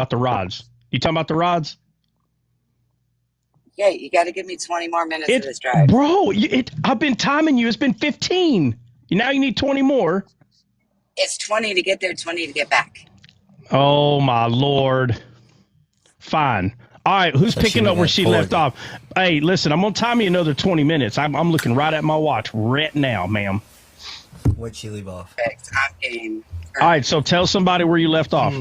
about the rods. You talking about the rods? Yeah, you got to give me 20 more minutes of this drive. Bro, I've been timing you. It's been 15. Now you need 20 more. It's 20 to get there, 20 to get back. Oh, my Lord. Fine. All right, who's picking up where she left off? Hey, listen, I'm going to time you another 20 minutes. I'm looking right at my watch right now, ma'am. Where'd she leave off? Perfect. I'm game. All right, so tell somebody where you left off.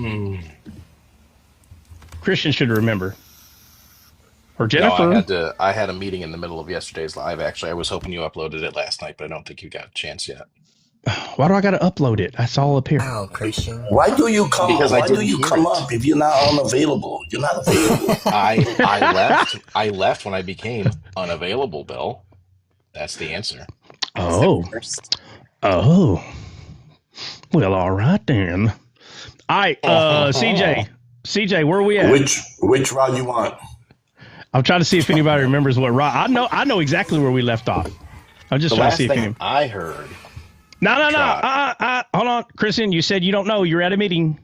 Christian should remember. Or Jennifer. No, I had a meeting in the middle of yesterday's live, actually. I was hoping you uploaded it last night, but I don't think you got a chance yet. Why do I got to upload it? That's all up here. Wow, Christian. Why do you come? Because Why do you come up if you're not unavailable? You're not available. I left when I became unavailable, Bill. That's the answer. Oh. Well, all right then. All right, CJ, where are we at? Which rod you want? I'm trying to see if anybody remembers what rod. I know exactly where we left off. I'm just trying to see if anybody. I heard. No. Hold on, Christian. You said you don't know. You're at a meeting.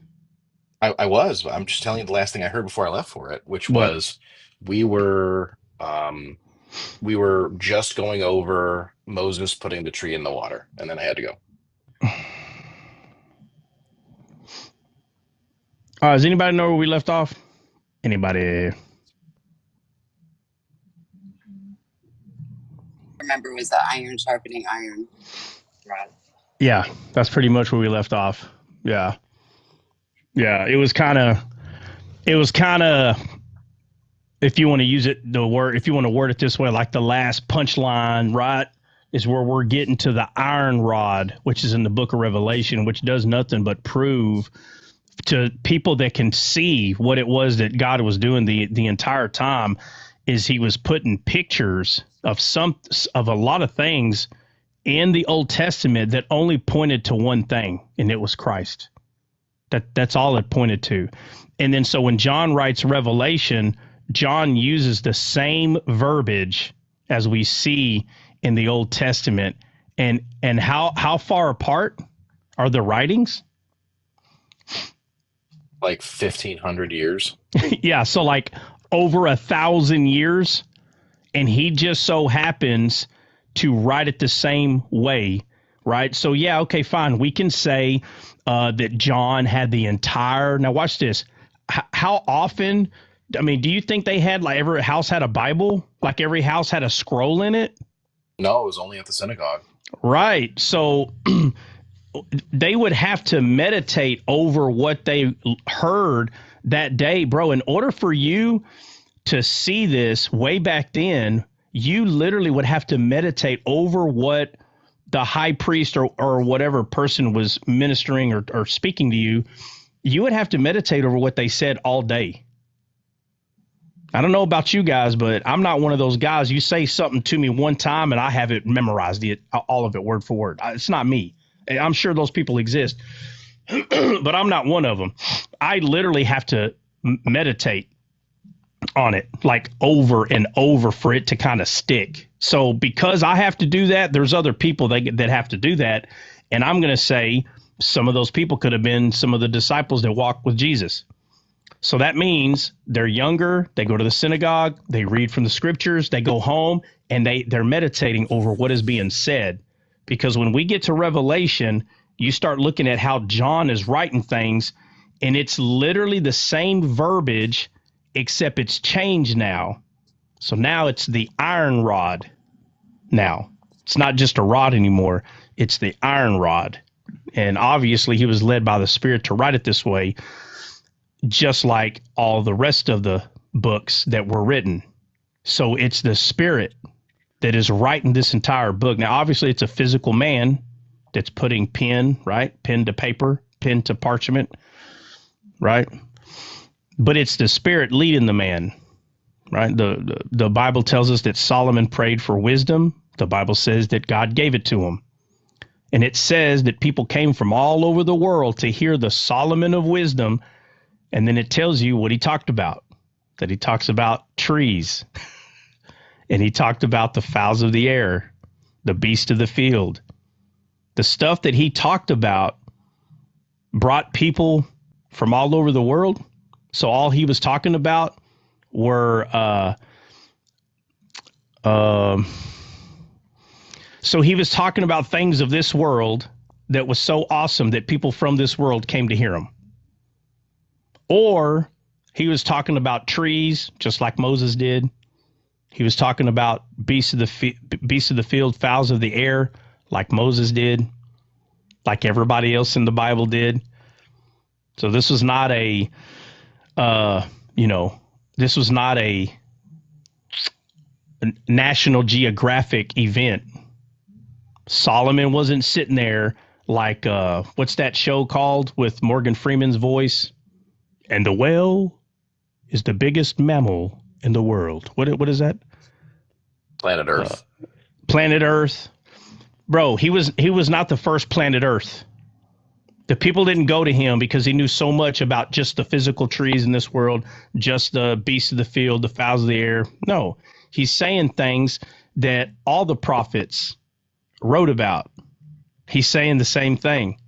I was, but I'm just telling you the last thing I heard before I left for it, which was we were just going over Moses putting the tree in the water, and then I had to go. Does anybody know where we left off? Anybody? Remember, was the iron sharpening iron rod. Yeah, that's pretty much where we left off. Yeah. It was kind of, if you want to use it, if you want to word it this way, like the last punchline, right, is where we're getting to the iron rod, which is in the book of Revelation, which does nothing but prove to people that can see what it was that God was doing the entire time, is he was putting pictures of a lot of things in the Old Testament that only pointed to one thing, and it was Christ. That's all it pointed to. And then so when John writes Revelation, John uses the same verbiage as we see in the Old Testament. And how far apart are the writings? Like 1,500 years. Yeah, so like over 1,000 years, and he just so happens to write it the same way, right? So yeah, okay, fine. We can say that John had the entire. Now watch this. How often? I mean, do you think they had, like, every house had a Bible? Like every house had a scroll in it? No, it was only at the synagogue. Right. So they would have to meditate over what they heard that day, bro. In order for you to see this way back then, you literally would have to meditate over what the high priest or whatever person was ministering or speaking to you. You would have to meditate over what they said all day. I don't know about you guys, but I'm not one of those guys. You say something to me one time and I have it memorized, all of it word for word. It's not me. I'm sure those people exist, but I'm not one of them. I literally have to meditate on it, like over and over, for it to kind of stick. So because I have to do that, there's other people that have to do that. And I'm going to say some of those people could have been some of the disciples that walked with Jesus. So that means they're younger, they go to the synagogue, they read from the scriptures, they go home, and they're meditating over what is being said. Because when we get to Revelation, you start looking at how John is writing things, and it's literally the same verbiage, except it's changed now. So now it's the iron rod. Now, it's not just a rod anymore, it's the iron rod. And obviously he was led by the Spirit to write it this way, just like all the rest of the books that were written. So it's the Spirit that is writing this entire book. Now, obviously, it's a physical man that's putting pen, right? Pen to paper, pen to parchment, right? But it's the Spirit leading the man, right? The Bible tells us that Solomon prayed for wisdom. The Bible says that God gave it to him. And it says that people came from all over the world to hear the Solomon of wisdom. And then it tells you what he talked about, that he talks about trees. And he talked about the fowls of the air, the beasts of the field. The stuff that he talked about brought people from all over the world. So all he was talking about were so he was talking about things of this world that was so awesome that people from this world came to hear him. Or he was talking about trees, just like Moses did. He was talking about beasts of the field, fowls of the air, like Moses did, like everybody else in the Bible did. So this was not a, this was not a National Geographic event. Solomon wasn't sitting there like, what's that show called with Morgan Freeman's voice? And the whale is the biggest mammal in the world. What is that? Planet Earth. Planet Earth. Bro, he was not the first planet Earth. The people didn't go to him because he knew so much about just the physical trees in this world, just the beasts of the field, the fowls of the air. No, he's saying things that all the prophets wrote about. He's saying the same thing.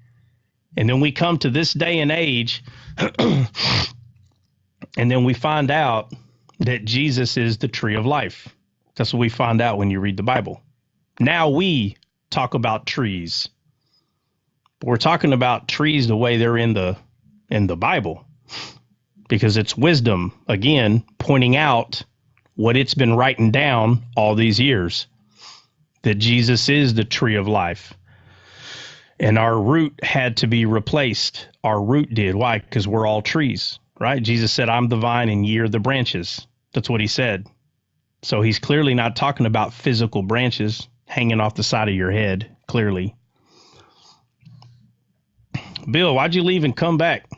And then we come to this day and age, and then we find out that Jesus is the tree of life. That's what we find out when you read the Bible. Now we talk about trees. We're talking about trees the way they're in the Bible, because it's wisdom, again, pointing out what it's been writing down all these years, that Jesus is the tree of life. And our root had to be replaced. Our root did. Why? Because we're all trees, right? Jesus said, I'm the vine and ye are the branches. That's what he said. So he's clearly not talking about physical branches hanging off the side of your head, clearly. Bill, why'd you leave and come back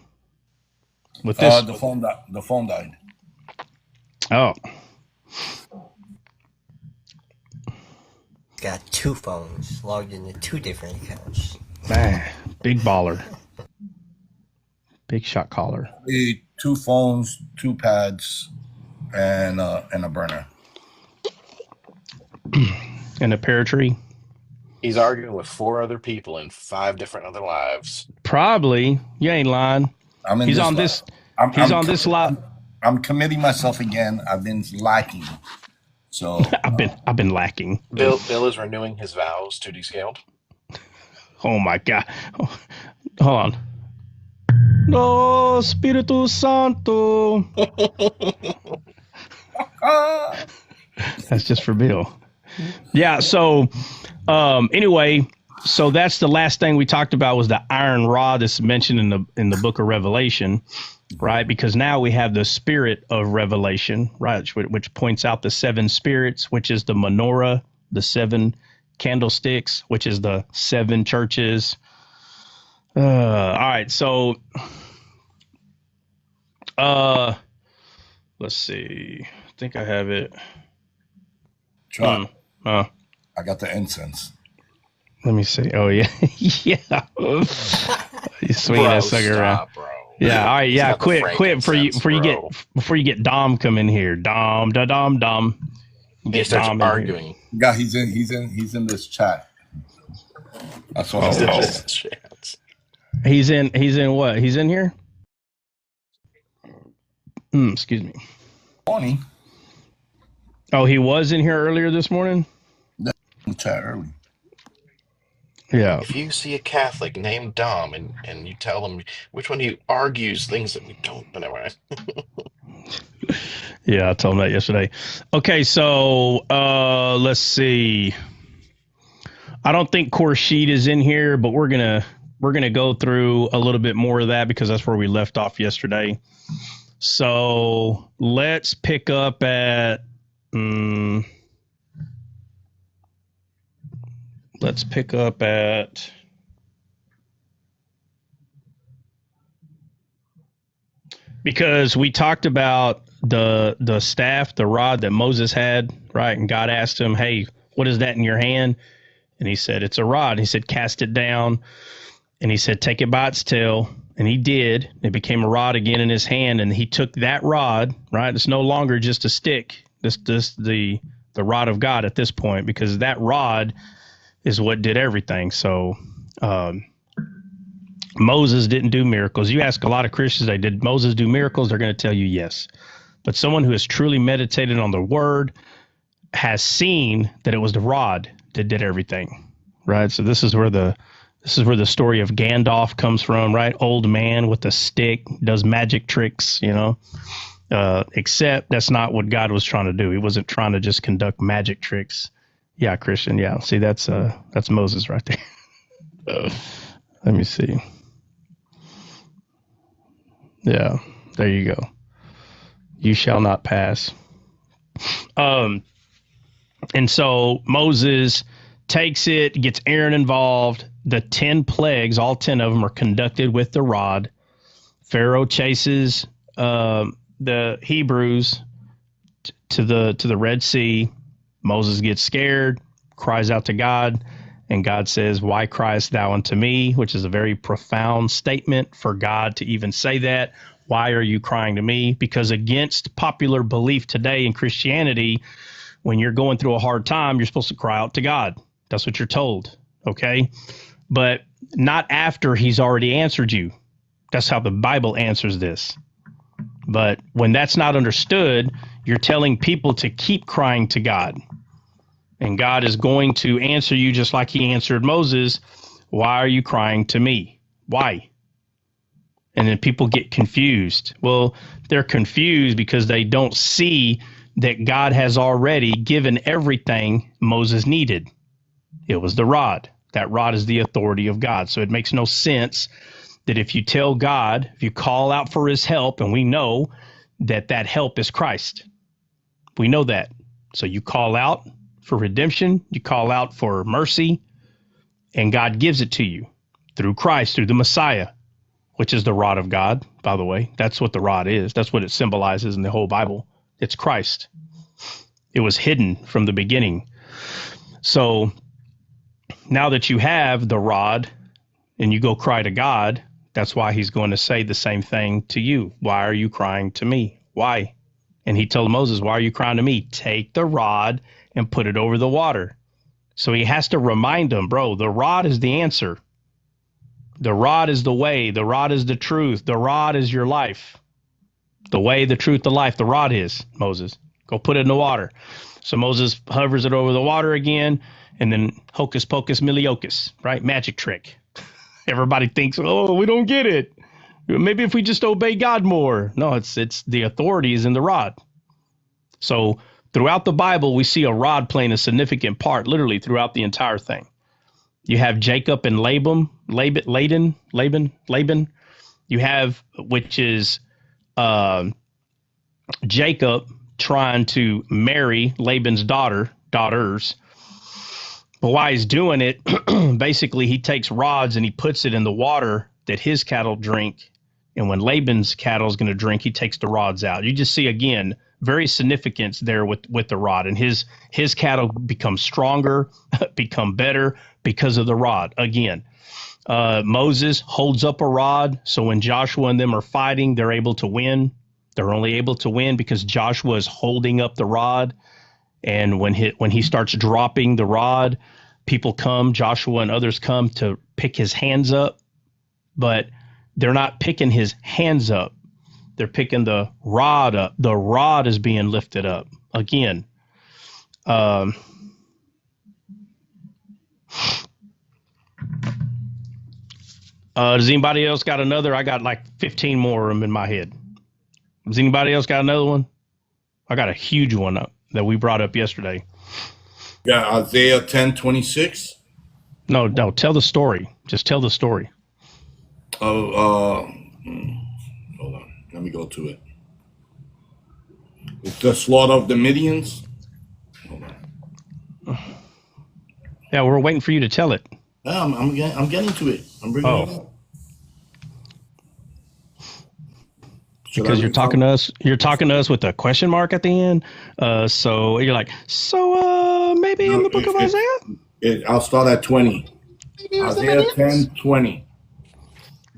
with this? The phone died. Oh. Got 2 phones logged into 2 different accounts. Man, big baller. Big shot caller. 2 phones, 2 pads, and a burner. And a pear tree. He's arguing with 4 other people in 5 different other lives. Probably. You ain't lying. He's on this. He's on this lot. I'm committing myself again. I've been lacking. So I've been lacking. Bill is renewing his vows to descaled. Oh my God. Oh, hold on. No, Espíritu Santo. That's just for Bill. Yeah. So, anyway, so that's the last thing we talked about was the iron rod that's mentioned in the book of Revelation, right? Because now we have the spirit of revelation, right? Which points out the 7 spirits, which is the menorah, the 7 candlesticks, which is the 7 churches. All right. So, let's see. I think I have it. John, I got the incense. Let me see. Oh yeah, yeah. You swinging that sucker around. Bro. Yeah. All right. Yeah. Quit before you get Dom come in here. Dom. He starts arguing. Yeah, he's in this chat. That's what He's in what? He's in here? Excuse me. Morning. Oh, he was in here earlier this morning? Chat early. Yeah. If you see a Catholic named Dom and you tell him which one he argues things that we don't, but anyway. Yeah, I told him that yesterday. Okay, so let's see. I don't think Khurshid is in here, but we're gonna go through a little bit more of that because that's where we left off yesterday. So let's pick up at because we talked about the staff, the rod that Moses had, right? And God asked him, hey, what is that in your hand? And he said, it's a rod. And he said, cast it down. And he said, take it by its tail. And he did. It became a rod again in his hand. And he took that rod, right? It's no longer just a stick. The rod of God at this point, because that rod is what did everything. So Moses didn't do miracles. You ask a lot of Christians, did Moses do miracles? They're going to tell you yes. But someone who has truly meditated on the word has seen that it was the rod that did everything, right? So this is where the story of Gandalf comes from, right? Old man with a stick does magic tricks, except that's not what God was trying to do. He wasn't trying to just conduct magic tricks. Yeah, Christian. Yeah. See, that's Moses right there. Let me see. Yeah, there you go. You shall not pass. And so Moses takes it, gets Aaron involved. The 10 plagues, all 10 of them, are conducted with the rod. Pharaoh chases the Hebrews to the Red Sea. Moses gets scared, cries out to God, and God says, "Why criest thou unto me?" Which is a very profound statement for God to even say that. Why are you crying to me? Because against popular belief today in Christianity, when you're going through a hard time, you're supposed to cry out to God. That's what you're told, okay? But not after he's already answered you. That's how the Bible answers this. But when that's not understood, you're telling people to keep crying to God. And God is going to answer you just like he answered Moses. Why are you crying to me? Why? And then people get confused. Well, they're confused because they don't see that God has already given everything Moses needed. It was the rod. That rod is the authority of God. So it makes no sense that if you tell God, if you call out for his help, and we know that that help is Christ. We know that. So you call out for redemption, you call out for mercy, and God gives it to you through Christ, through the Messiah, which is the rod of God, by the way. That's what the rod is. That's what it symbolizes in the whole Bible. It's Christ. It was hidden from the beginning. So now that you have the rod and you go cry to God, that's why he's going to say the same thing to you. Why are you crying to me? Why? And he told Moses, why are you crying to me? Take the rod and put it over the water. So he has to remind them, bro, the rod is the answer. The rod is the way. The rod is the truth. The rod is your life. The way, the truth, the life. The rod is, Moses. Go put it in the water. So Moses hovers it over the water again, and then hocus pocus miliokus, right? Magic trick. Everybody thinks, oh, we don't get it. Maybe if we just obey God more. No, it's the authority is in the rod. So throughout the Bible, we see a rod playing a significant part, literally throughout the entire thing. You have Jacob and Laban. You have, which is Jacob trying to marry Laban's daughters. But while he's doing it, basically he takes rods and he puts it in the water that his cattle drink. And when Laban's cattle is going to drink, he takes the rods out. You just see, again, very significance there with the rod. And his cattle become stronger, become better because of the rod. Again, Moses holds up a rod. So when Joshua and them are fighting, they're able to win. They're only able to win because Joshua is holding up the rod. And when he starts dropping the rod, people come, Joshua and others come to pick his hands up. But they're not picking his hands up. They're picking the rod up. The rod is being lifted up. Again, does anybody else got another? I got like 15 more of them in my head. Does anybody else got another one? I got a huge one up that we brought up yesterday. Yeah, Isaiah 10:26. No, tell the story. Just tell the story. Hold on. Let me go to it. It's the slaughter of the Midians. Hold on. Yeah, we're waiting for you to tell it. Yeah, I'm getting to it. I'm bringing it up. Because you're talking to us with a question mark at the end. So you're like, maybe in the book of Isaiah? I'll start at 20. Isaiah 10:20.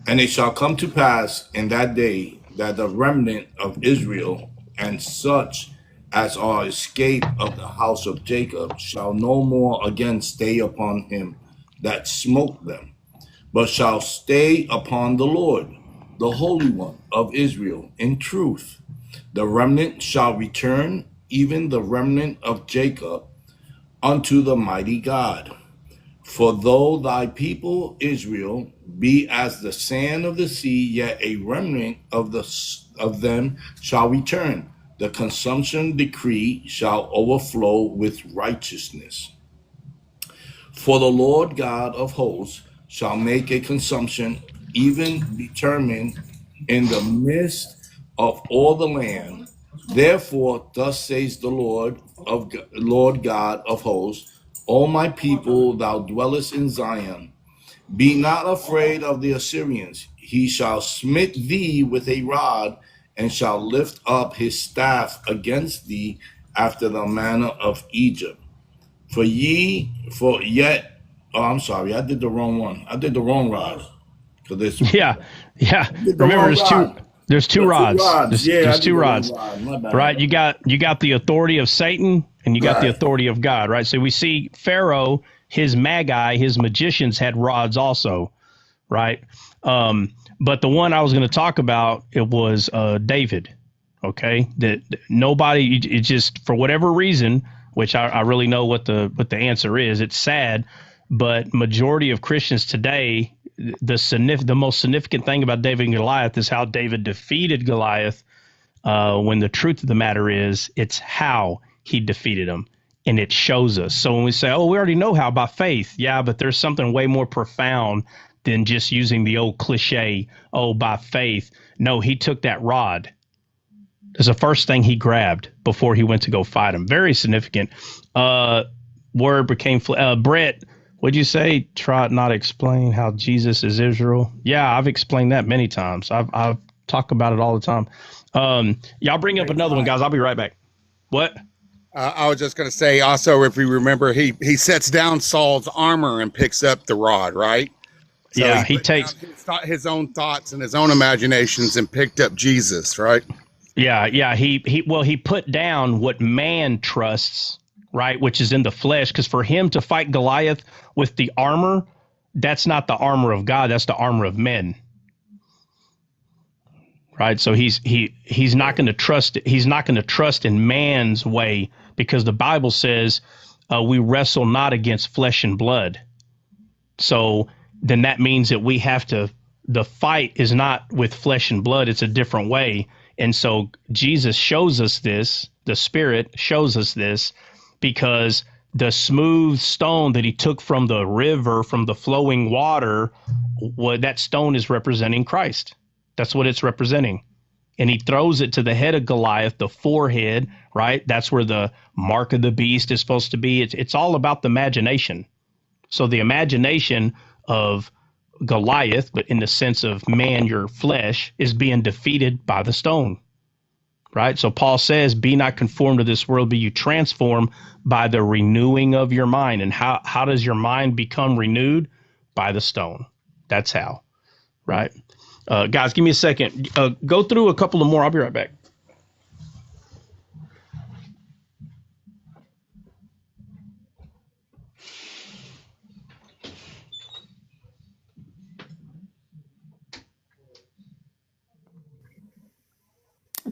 And it shall come to pass in that day that the remnant of Israel and such as are escaped of the house of Jacob shall no more again stay upon him that smote them, but shall stay upon the Lord, the Holy One of Israel, in truth. The remnant shall return, even the remnant of Jacob, unto the mighty God. For though thy people Israel be as the sand of the sea, yet a remnant of them shall return. The consumption decree shall overflow with righteousness. For the Lord God of hosts shall make a consumption even determined in the midst of all the land. Therefore, thus says the Lord God of hosts, O my people, thou dwellest in Zion, be not afraid of the Assyrians. He shall smite thee with a rod, and shall lift up his staff against thee after the manner of Egypt. Oh, I'm sorry, I did the wrong one. I did the wrong rod. So Yeah. I did the Remember, wrong rod. there's two The two rods. rods. Yeah, I There's did two the wrong rods, rod. My bad. right? You got the authority of Satan, and you got the Right. authority of God, right? So we see Pharaoh, his magi, his magicians had rods also, right? But the one I was going to talk about, it was David. Okay, that nobody, it just for whatever reason, which I really know what the answer is. It's sad, but majority of Christians today, the most significant thing about David and Goliath is how David defeated Goliath. When the truth of the matter is, it's how he defeated him, and it shows us. So when we say, "Oh, we already know how by faith," yeah, but there's something way more profound than just using the old cliche, "Oh, by faith." No, he took that rod. It's the first thing he grabbed before he went to go fight him. Very significant. Word became Brett. Would you say try not explain how Jesus is Israel? Yeah, I've explained that many times. I've talked about it all the time. Y'all bring up another one, guys. I'll be right back. What? I was just going to say also, if we remember, he sets down Saul's armor and picks up the rod, right? So yeah, he takes his own thoughts and his own imaginations and picked up Jesus, right? Yeah. He put down what man trusts, right, which is in the flesh, because for him to fight Goliath with the armor, that's not the armor of God, that's the armor of men. Right? So he's not going to trust in man's way, because the Bible says we wrestle not against flesh and blood. So then that means that we have to, the fight is not with flesh and blood, it's a different way. And so Jesus shows us this, the Spirit shows us this, because the smooth stone that he took from the river, from the flowing water, that stone is representing Christ. That's what it's representing. And he throws it to the head of Goliath, the forehead, right? That's where the mark of the beast is supposed to be. It's all about the imagination. So the imagination of Goliath, but in the sense of man, your flesh, is being defeated by the stone, right? So Paul says, be not conformed to this world, but you transform by the renewing of your mind. And how does your mind become renewed? By the stone. That's how, right? Guys, give me a second. Go through a couple of more. I'll be right back.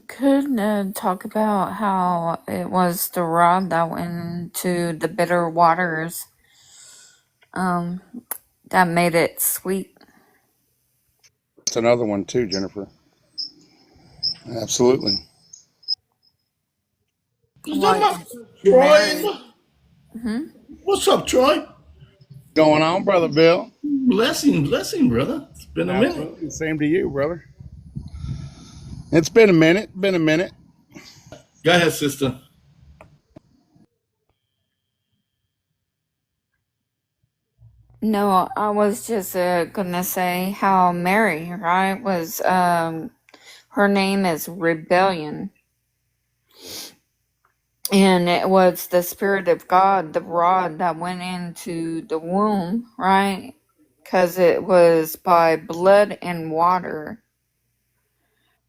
Could talk about how it was the rod that went into the bitter waters that made it sweet. That's another one too, Jennifer. Absolutely. Is that Like my Mary. Troy? What's up, Troy? Going on, Brother Bill? Blessing, brother. It's been a minute. Absolutely. Same to you, brother. It's been a minute. Go ahead, sister. No, I was just gonna say how Mary, right, was her name is Rebellion. And it was the Spirit of God, the rod that went into the womb, right? Because it was by blood and water.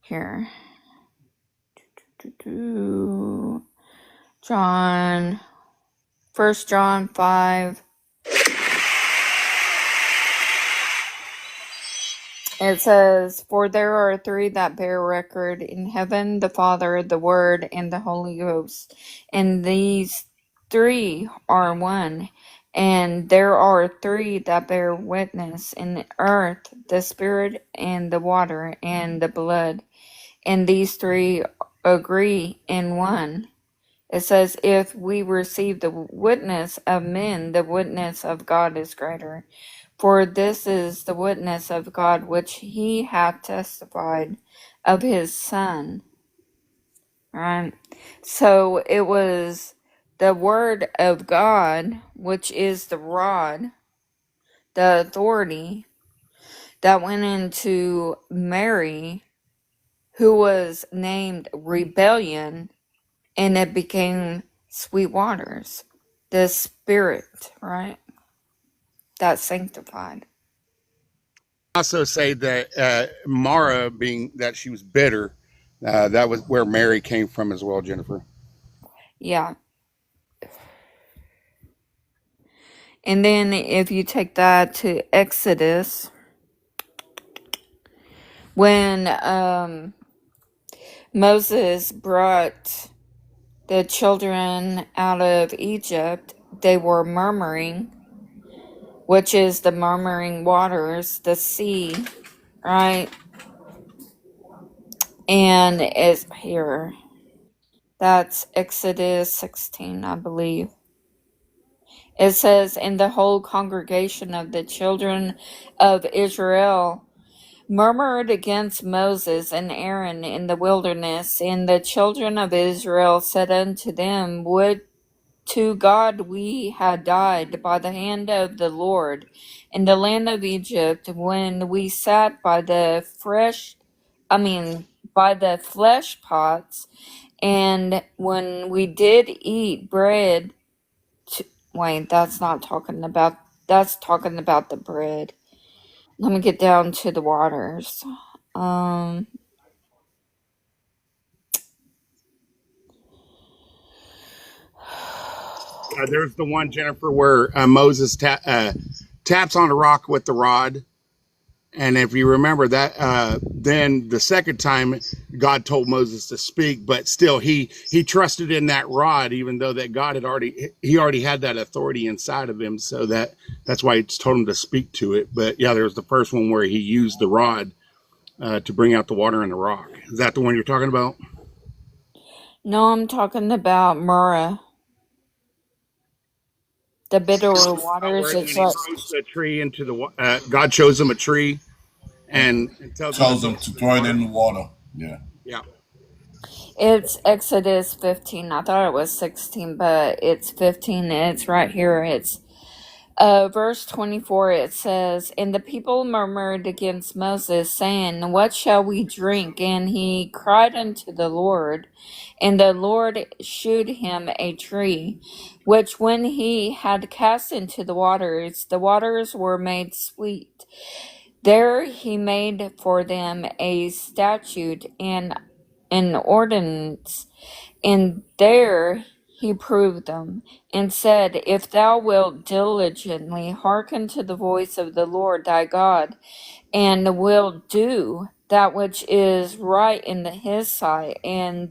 Here. John, 1 John 5. It says, "For there are three that bear record in heaven, the Father, the Word, and the Holy Ghost. And these three are one. And there are three that bear witness in earth, the Spirit, and the water, and the blood. And these three agree in one." It says, "If we receive the witness of men, the witness of God is greater. For this is the witness of God which he hath testified of his Son." Right? So it was the word of God, which is the rod, the authority, that went into Mary, who was named Rebellion, and it became Sweet Waters, the Spirit, right? That sanctified. Also say that Mara, being that she was bitter, that was where Mary came from as well, Jennifer. Yeah. And then if you take that to Exodus, when Moses brought the children out of Egypt, they were murmuring, which is the murmuring waters, the sea, right? And it's here. That's Exodus 16, I believe. It says, "And the whole congregation of the children of Israel murmured against Moses and Aaron in the wilderness. And the children of Israel said unto them, Would to God we had died by the hand of the Lord in the land of Egypt, when we sat by the flesh pots, and when we did eat bread." Wait, that's talking about the bread. Let me get down to the waters. There's the one, Jennifer, where Moses taps on a rock with the rod. And if you remember that, then the second time God told Moses to speak, but still he trusted in that rod, even though that God had already had that authority inside of him. So that's why he told him to speak to it. But yeah, there was the first one where he used the rod to bring out the water in the rock. Is that the one you're talking about? No, I'm talking about Murrah. The bitter waters. When he throws the tree into the God shows him a tree and tells them to throw it in the water. Yeah. Yeah. It's Exodus 15. I thought it was 16, but it's 15. It's right here. It's verse 24. It says, "And the people murmured against Moses, saying, What shall we drink? And he cried unto the Lord. And the Lord shewed him a tree, which when he had cast into the waters were made sweet. There he made for them a statute and an ordinance, and there he proved them, and said, If thou wilt diligently hearken to the voice of the Lord thy God, and wilt do that which is right in his sight, and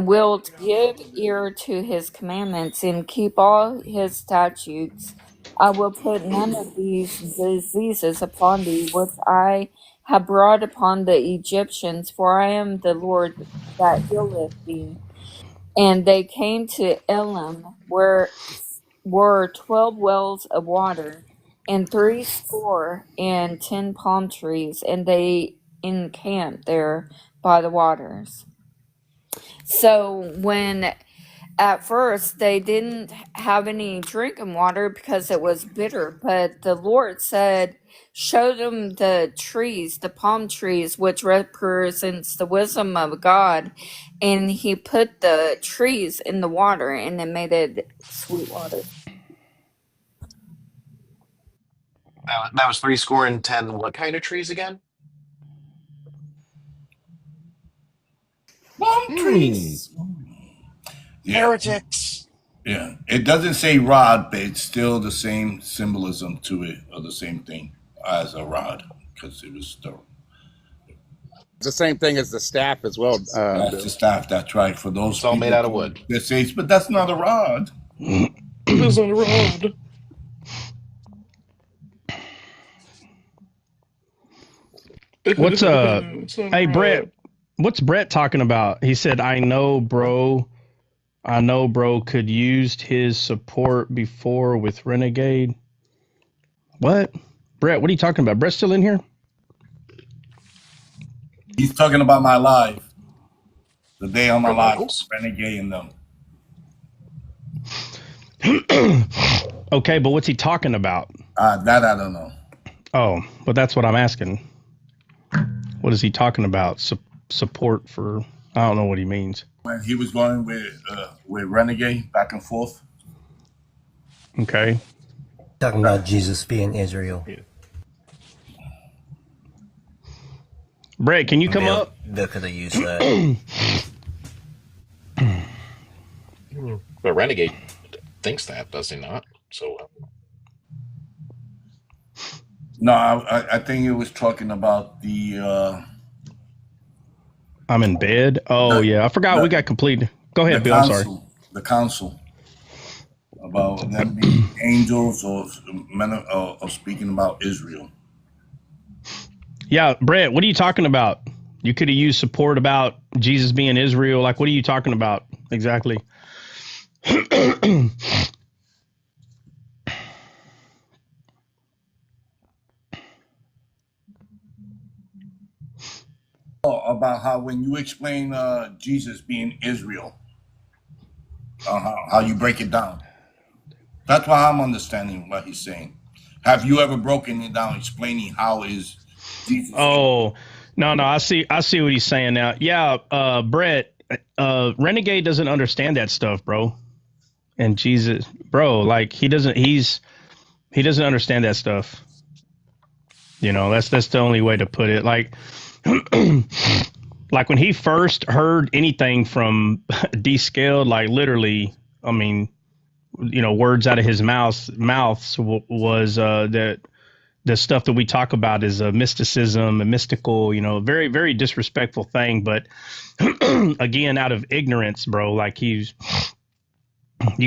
wilt give ear to his commandments, and keep all his statutes, I will put none of these diseases upon thee, which I have brought upon the Egyptians, for I am the Lord that healeth thee." And they came to Elim, where were 12 wells of water, and 60 and 10 palm trees, and they encamped there by the waters. So when at first they didn't have any drinking water because it was bitter, but the Lord said, show them the trees, the palm trees, which represents the wisdom of God, and he put the trees in the water, and it made it sweet water. That was 70 and 10. What kind of trees again? Palm trees. Yeah. Heretics. Yeah. It doesn't say rod, but it's still the same symbolism to it, or the same thing as a rod. because it was It's the same thing as the staff as well. that's the staff. That's right. For those It's all made out of wood. They say, but that's not a rod. It's not a rod. What's hey Brett, what's Brett talking about? He said, I know bro could used his support before with Renegade. What? Brett, what are you talking about? Brett's still in here? He's talking about my live. The day on my live, Uncles? Renegade and them. Okay, but what's he talking about? That I don't know. Oh, but that's what I'm asking. What is he talking about? Support for? I don't know what he means. When he was going with Renegade back and forth. Okay. Talking about Jesus being Israel. Brett, can you come up? They could have used that. But Renegade thinks that, does he not? So No, I think he was talking about the I'm in bed. Oh, yeah. I forgot we got complete. Go ahead, Bill. I'm sorry. The council about them being angels or men or speaking about Israel. Yeah, Brett, what are you talking about? You could have used support about Jesus being Israel. Like, what are you talking about exactly? About how when you explain Jesus being Israel, how you break it down. That's why I'm understanding what he's saying. Have you ever broken it down, explaining how is Jesus? Oh, no, I see what he's saying now. Yeah, Brett, Renegade doesn't understand that stuff, bro. And Jesus, bro, like he doesn't understand that stuff. You know, that's the only way to put it. Like, like when he first heard anything from Descaled, like literally, I mean, you know, words out of his mouths was that the stuff that we talk about is a mysticism, a mystical, you know, very, very disrespectful thing. But again, out of ignorance, bro, like you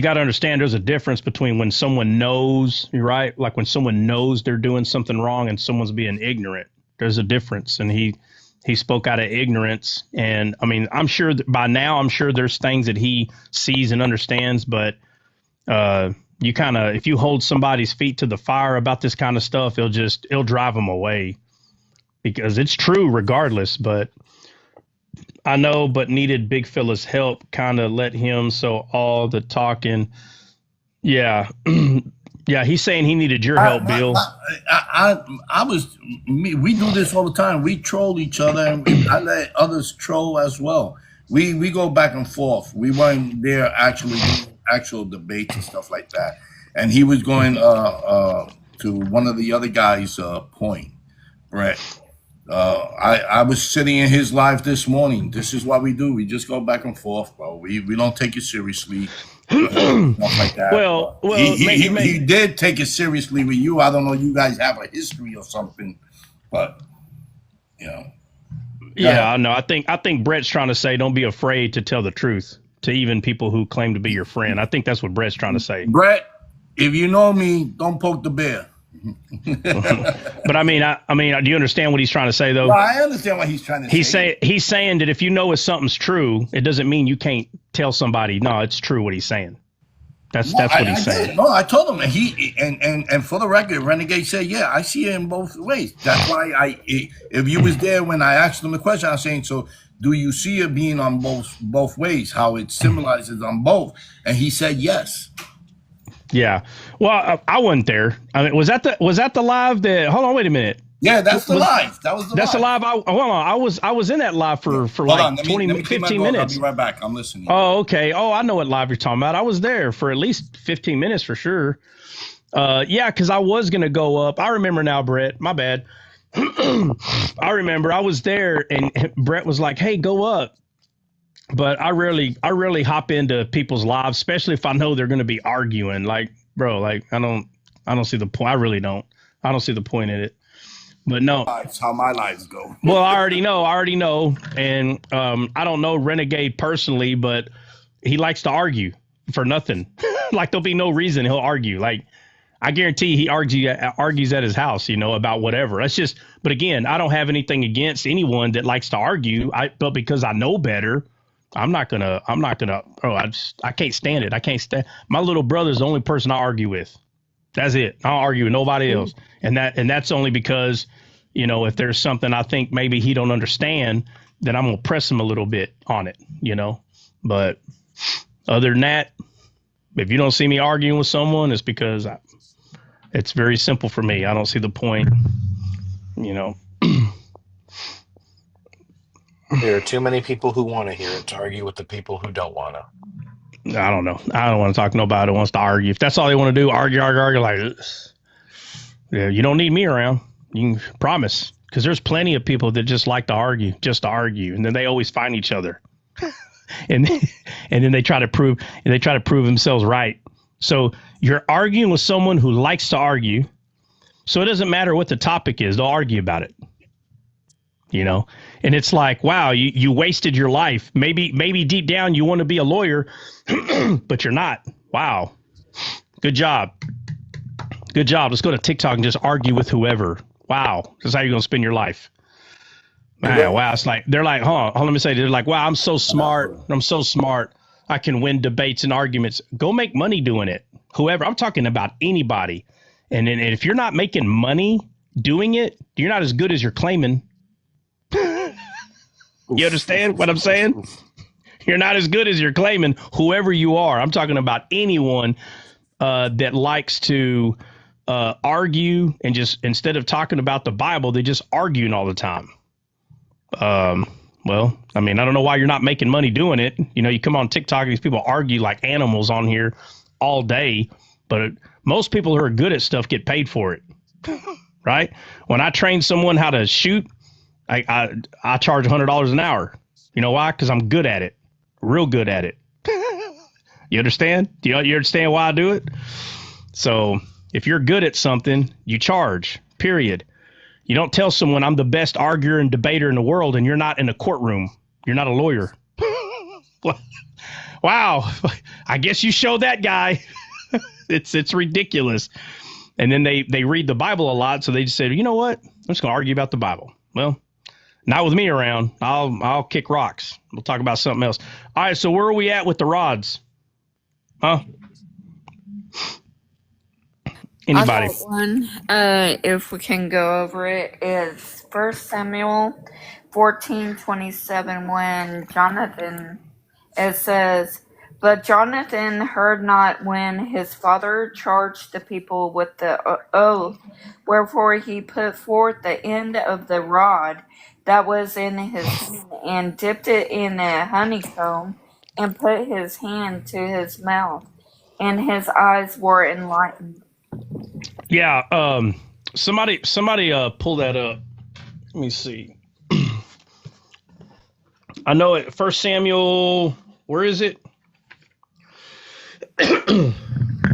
got to understand there's a difference between when someone knows, right? Like when someone knows they're doing something wrong and someone's being ignorant. There's a difference. And he spoke out of ignorance. And I mean, I'm sure that by now, I'm sure there's things that he sees and understands, but you kind of, if you hold somebody's feet to the fire about this kind of stuff, it'll drive them away because it's true regardless. But I know, but needed Big Fella's help, kind of let him. So all the talking. Yeah. Yeah. He's saying he needed your help, Bill. We do this all the time. We troll each other and I let others troll as well. We go back and forth. We weren't there actually doing actual debates and stuff like that. And he was going to one of the other guys' point, Brett. I was sitting in his live this morning. This is what we do. We just go back and forth, bro. We don't take it seriously. Stuff like that. Well, he did take it seriously with you. I don't know. You guys have a history or something, but you know. Yeah, no. I think Brett's trying to say don't be afraid to tell the truth to even people who claim to be your friend. I think that's what Brett's trying to say. Brett, if you know me, don't poke the bear. But I mean, do you understand what he's trying to say, though? No, I understand what he's trying to say. He's saying that if you know if something's true, it doesn't mean you can't tell somebody, no, it's true what he's saying. That's what he's saying. No, I told him, and for the record, Renegade said, yeah, I see it in both ways. That's why if you was there when I asked him the question, I was saying, so do you see it being on both ways, how it symbolizes on both? And he said yes. Yeah. Well, I wasn't there. I mean, was that the live that? Hold on, wait a minute. Yeah, that's the live. That's the live. Hold on. I was in that live for like 15 minutes. I'll be right back. I'm listening. Oh, okay. Oh, I know what live you're talking about. I was there for at least 15 minutes for sure. Yeah, because I was gonna go up. I remember now, Brett. My bad. I remember I was there, and Brett was like, "Hey, go up." But I rarely hop into people's lives, especially if I know they're going to be arguing. Like, bro, like I don't see the point. I really don't. I don't see the point in it. But no. That's how my lives go. Well, I already know. And I don't know Renegade personally, but he likes to argue for nothing. Like there'll be no reason he'll argue. Like I guarantee he argues at his house, about whatever. But again, I don't have anything against anyone that likes to argue. But because I know better, I'm not gonna. I can't stand it. I can't stand. My little brother's the only person I argue with. That's it. I don't argue with nobody else. And that's only because, if there's something I think maybe he don't understand, then I'm gonna press him a little bit on it, But other than that, if you don't see me arguing with someone, it's because it's very simple for me. I don't see the point, There are too many people who want to hear it to argue with the people who don't want to. I don't know. I don't want to talk to nobody who wants to argue. If that's all they want to do, argue like this. Yeah, you don't need me around. You can promise. Because there's plenty of people that just like to argue, and then they always find each other. and then they try to prove themselves right. So you're arguing with someone who likes to argue. So it doesn't matter what the topic is, they'll argue about it. And it's like, wow, you wasted your life. Maybe deep down you want to be a lawyer, but you're not. Wow. Good job. Let's go to TikTok and just argue with whoever. Wow. That's how you're going to spend your life. Man, wow. It's like, they're like, let me say, they're like, wow, I'm so smart. I can win debates and arguments. Go make money doing it. Whoever. I'm talking about anybody. And if you're not making money doing it, you're not as good as you're claiming. You understand what I'm saying? You're not as good as you're claiming, whoever you are. I'm talking about anyone that likes to argue and just instead of talking about the Bible, they're just arguing all the time. Well, I mean, I don't know why you're not making money doing it. You come on TikTok, these people argue like animals on here all day. But most people who are good at stuff get paid for it. Right? When I train someone how to shoot, I charge $100 an hour. You know why? Because I'm good at it. Real good at it. You understand? Do you understand why I do it? So if you're good at something, you charge, period. You don't tell someone I'm the best arguer and debater in the world and you're not in a courtroom. You're not a lawyer. Wow. I guess you showed that guy. It's ridiculous. And then they read the Bible a lot. So they just say, you know what? I'm just going to argue about the Bible. Well, not with me around. I'll kick rocks. We'll talk about something else. All right. So where are we at with the rods? Huh? Anybody? I got one. If we can go over it, it's 1 Samuel 14:27. When Jonathan, it says, "But Jonathan heard not when his father charged the people with the oath. Wherefore he put forth the end of the rod that was in his hand, and dipped it in a honeycomb, and put his hand to his mouth, and his eyes were enlightened." Yeah. Somebody pull that up. Let me see. I know it. 1 Samuel. Where is it?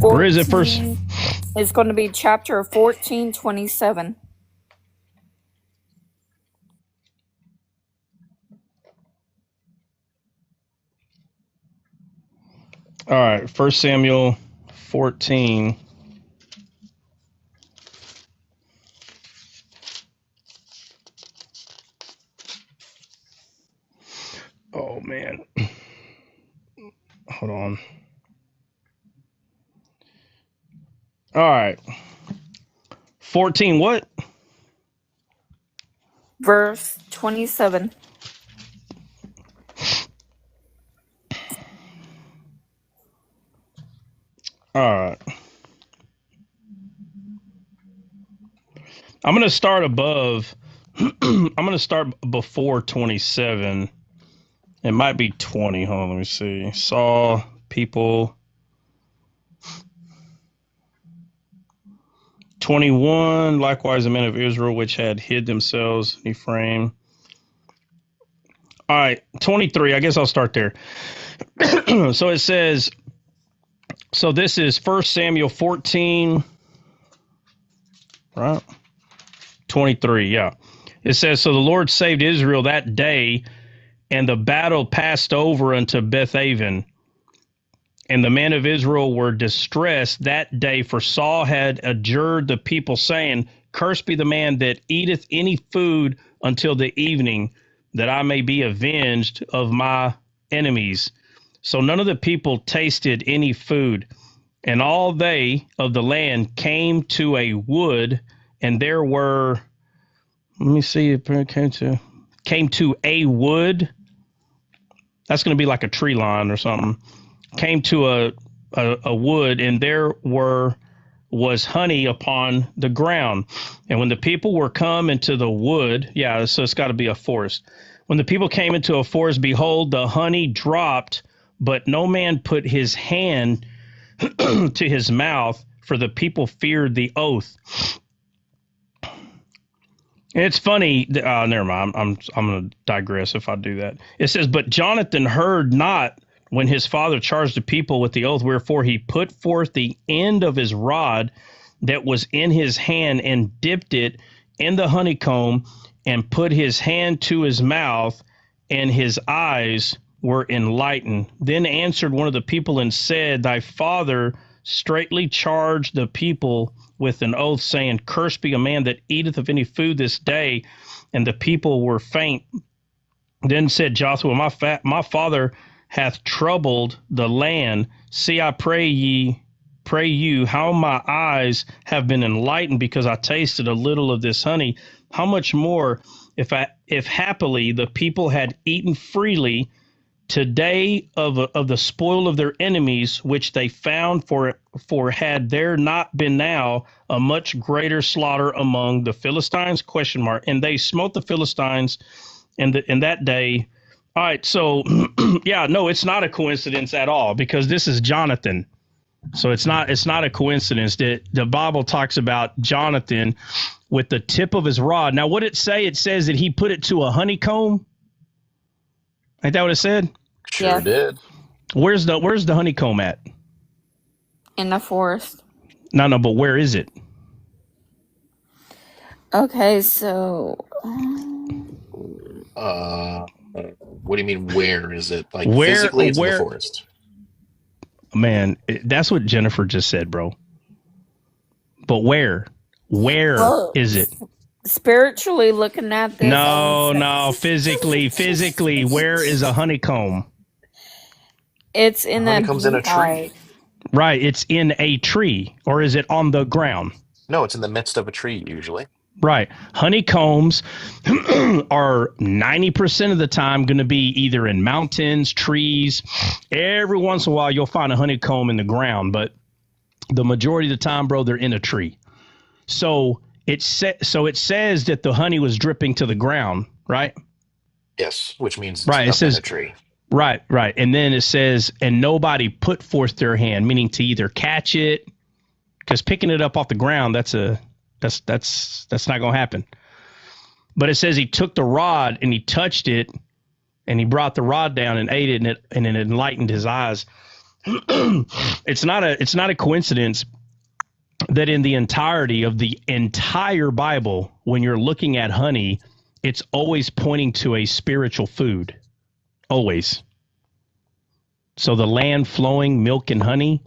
Where is it first? It's going to be chapter 14:27. All right, 1 Samuel 14. Oh man. Hold on. All right. 14 what? Verse 27. All right. I'm going to start above. I'm going to start before 27. It might be 20. Hold on, let me see. Saw people. 21, likewise the men of Israel which had hid themselves in Ephraim. All right, 23. I guess I'll start there. So it says, so this is 1 Samuel 14, right? 23, yeah. It says, so the Lord saved Israel that day, and the battle passed over unto Bethaven. And the men of Israel were distressed that day, for Saul had adjured the people, saying, cursed be the man that eateth any food until the evening, that I may be avenged of my enemies. So none of the people tasted any food. And all they of the land came to a wood, and there were, let me see, it came to a wood. That's going to be like a tree line or something. Came to a wood, and there was honey upon the ground. And when the people were come into the wood, yeah, so it's got to be a forest. When the people came into a forest, behold, the honey dropped, but no man put his hand to his mouth, for the people feared the oath. It's funny. Never mind. I'm going to digress if I do that. It says, but Jonathan heard not when his father charged the people with the oath, wherefore he put forth the end of his rod that was in his hand, and dipped it in the honeycomb, and put his hand to his mouth, and his eyes were enlightened. Then answered one of the people and said, thy father straitly charged the people with an oath, saying, cursed be a man that eateth of any food this day. And the people were faint. Then said Joshua, my father hath troubled the land. See, I pray you, how my eyes have been enlightened, because I tasted a little of this honey. How much more if happily the people had eaten freely today of the spoil of their enemies, which they found, for had there not been now a much greater slaughter among the Philistines? ? And they smote the Philistines in that day. All right, so yeah, no, it's not a coincidence at all, because this is Jonathan. So it's not a coincidence that the Bible talks about Jonathan with the tip of his rod. Now, what did it say? It says that he put it to a honeycomb. Ain't that what it said? Sure did. Where's the honeycomb at? In the forest. No, but where is it? Okay, so What do you mean, where is it? Like, physically, it's in the forest. Man, that's what Jennifer just said, bro. But where? Where is it? Spiritually looking at this. No, physically, where is a honeycomb? It's in that honeycomb's in a tree. Right, it's in a tree, or is it on the ground? No, it's in the midst of a tree, usually. Right. Honeycombs are 90% of the time going to be either in mountains, trees. Every once in a while, you'll find a honeycomb in the ground, but the majority of the time, bro, they're in a tree. So it says that the honey was dripping to the ground, right? Yes, which means it's right. It says in a tree. Right. And then it says, and nobody put forth their hand, meaning to either catch it, because picking it up off the ground, that's not going to happen. But it says he took the rod and he touched it, and he brought the rod down and ate it, and it enlightened his eyes. It's not a coincidence that in the entirety of the entire Bible, when you're looking at honey, it's always pointing to a spiritual food. Always. So the land flowing milk and honey,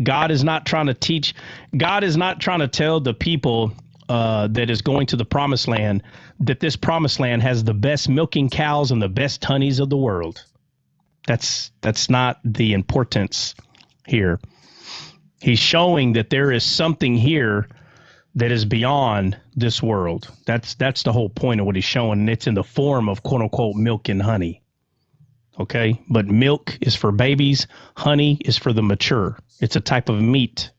God is not trying to tell the people that is going to the promised land that this promised land has the best milking cows and the best honeys of the world. That's not the importance here. He's showing that there is something here that is beyond this world. That's the whole point of what he's showing, and it's in the form of quote unquote milk and honey. Okay, but milk is for babies, honey is for the mature. It's a type of meat.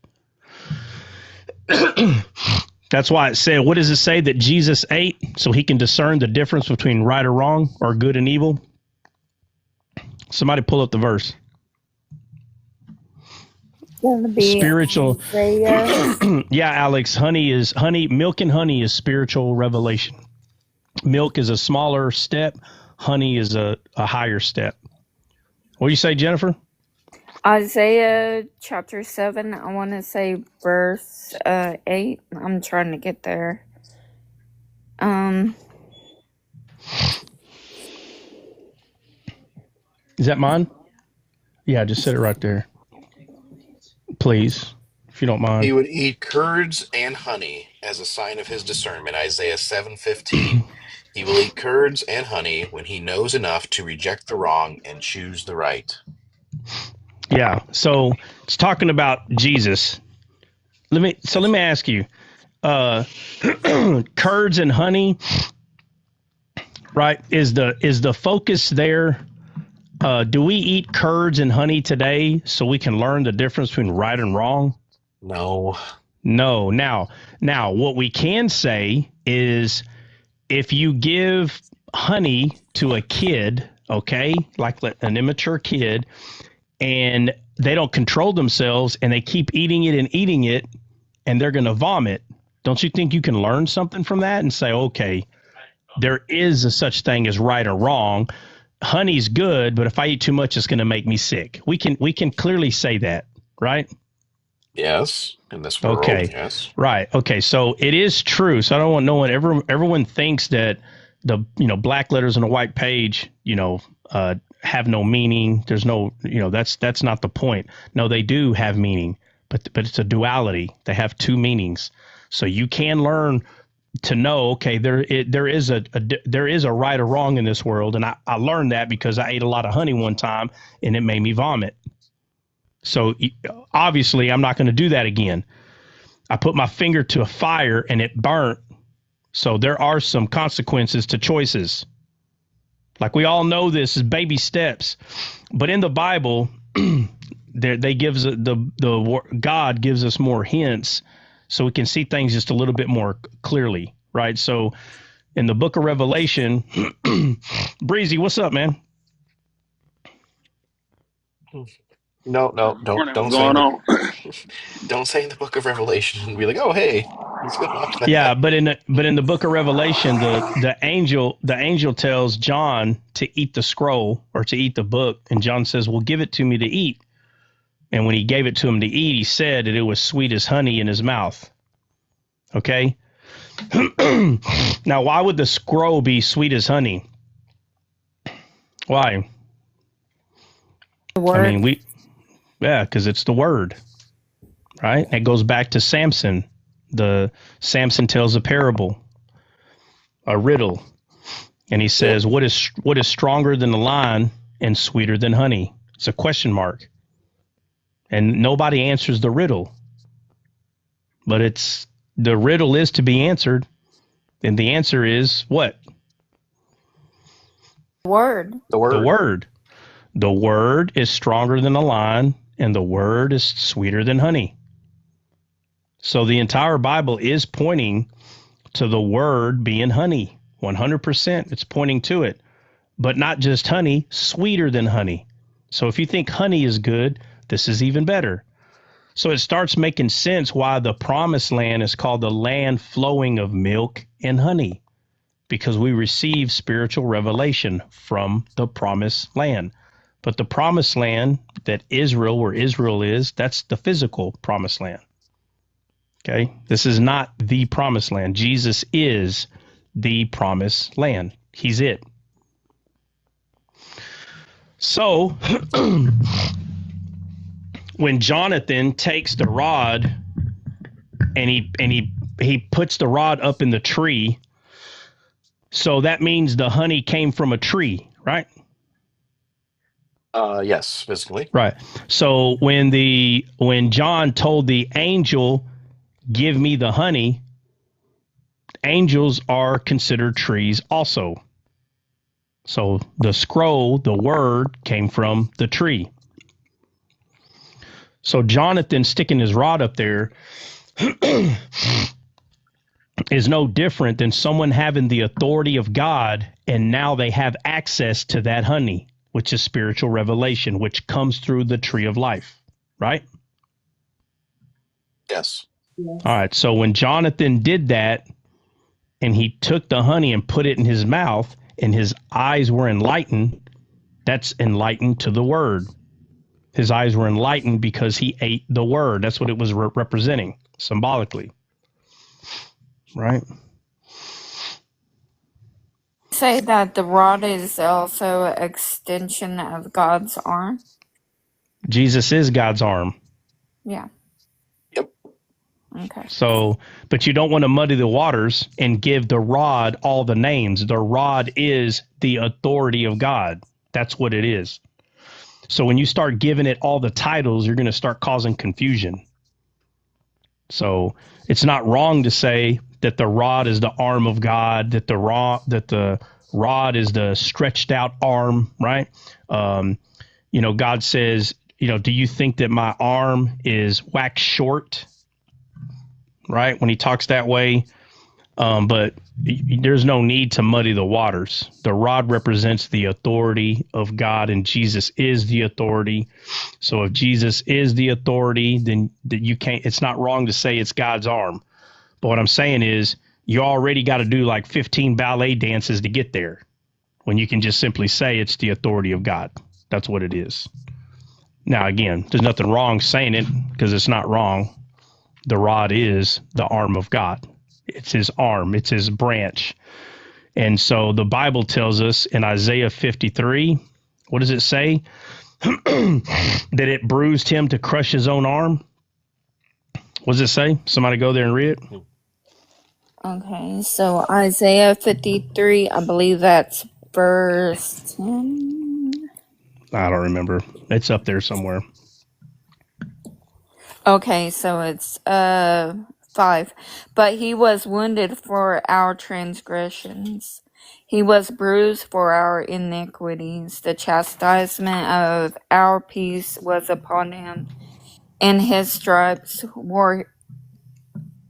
That's why it said, what does it say that Jesus ate so he can discern the difference between right or wrong or good and evil? Somebody pull up the verse. Gonna be spiritual. Yeah, Alex, milk and honey is spiritual revelation. Milk is a smaller step. Honey is a higher step. What do you say, Jennifer? Isaiah chapter 7, I want to say verse 8. I'm trying to get there. Is that mine? Yeah, just sit it right there, please, if you don't He mind. would eat curds and honey as a sign of his discernment. Isaiah 7:15. He will eat curds and honey when he knows enough to reject the wrong and choose the right. Yeah. So it's talking about Jesus. Let me ask you, curds and honey, right? Is the focus there? Do we eat curds and honey today so we can learn the difference between right and wrong? No. No. Now, what we can say is if you give honey to a kid, okay, like an immature kid, and they don't control themselves and they keep eating it and they're going to vomit, don't you think you can learn something from that and say, okay, there is a such thing as right or wrong. Honey's good, but if I eat too much, it's going to make me sick. We can clearly say that, right? Yes. In this world, Okay. yes. Right. Okay. So it is true. So I don't want no one, everyone thinks that the, black letters on a white page, have no meaning. There's no, that's not the point. No, they do have meaning, but it's a duality. They have two meanings. So you can learn to know, okay, there is a right or wrong in this world. And I learned that because I ate a lot of honey one time and it made me vomit. So obviously I'm not going to do that again. I put my finger to a fire and it burnt. So there are some consequences to choices. Like we all know this is baby steps, but in the Bible, they gives God gives us more hints so we can see things just a little bit more clearly, right? So in the book of Revelation, Breezy, what's up, man? No, Morning. don't What's say going on? don't say in the book of Revelation and be like, oh hey, let's go watch that. Yeah, but in the book of Revelation, the angel tells John to eat the scroll or to eat the book, and John says, "Well, give it to me to eat." And when he gave it to him to eat, he said that it was sweet as honey in his mouth. Okay. Now, why would the scroll be sweet as honey? Why? The word. Because it's the word, right? It goes back to Samson. Samson tells a parable, a riddle, and he says, "What is stronger than the lion and sweeter than honey?" It's a question mark, and nobody answers the riddle. But the riddle is to be answered, and the answer is what? Word. The word. The word. The word is stronger than a lion, and the word is sweeter than honey. So the entire Bible is pointing to the word being honey. 100%. It's pointing to it. But not just honey, sweeter than honey. So if you think honey is good, this is even better. So it starts making sense why the promised land is called the land flowing of milk and honey, because we receive spiritual revelation from the promised land. But the promised land that Israel, where Israel is, that's the physical promised land. Okay, this is not the promised land. Jesus is the promised land. He's it. So when Jonathan takes the rod and he puts the rod up in the tree, so that means the honey came from a tree, right? Yes, physically. Right. So when John told the angel, "Give me the honey," angels are considered trees also. So the scroll, the word, came from the tree. So Jonathan sticking his rod up there is no different than someone having the authority of God, and now they have access to that honey, which is spiritual revelation, which comes through the tree of life, right? Yes. All right. So when Jonathan did that and he took the honey and put it in his mouth and his eyes were enlightened, that's enlightened to the word. His eyes were enlightened because he ate the word. That's what it was representing symbolically. Right. say that the rod is also an extension of God's arm? Jesus is God's arm. Yeah. Yep. Okay. So, but you don't want to muddy the waters and give the rod all the names. The rod is the authority of God. That's what it is. So when you start giving it all the titles, you're going to start causing confusion. So it's not wrong to say that the rod is the arm of God, that the rod is the stretched out arm, right? God says, do you think that my arm is wax short? Right? When he talks that way. But there's no need to muddy the waters. The rod represents the authority of God, and Jesus is the authority. So if Jesus is the authority, then you can't. It's not wrong to say it's God's arm. But what I'm saying is, you already got to do like 15 ballet dances to get there, when you can just simply say it's the authority of God. That's what it is. Now, again, there's nothing wrong saying it, because it's not wrong. The rod is the arm of God. It's his arm. It's his branch. And so the Bible tells us in Isaiah 53, what does it say? That it bruised him to crush his own arm. What does it say? Somebody go there and read it. Okay, so Isaiah 53, I believe that's verse 10. I don't remember. It's up there somewhere. Okay, so it's 5. But he was wounded for our transgressions. He was bruised for our iniquities. The chastisement of our peace was upon him, and his stripes were...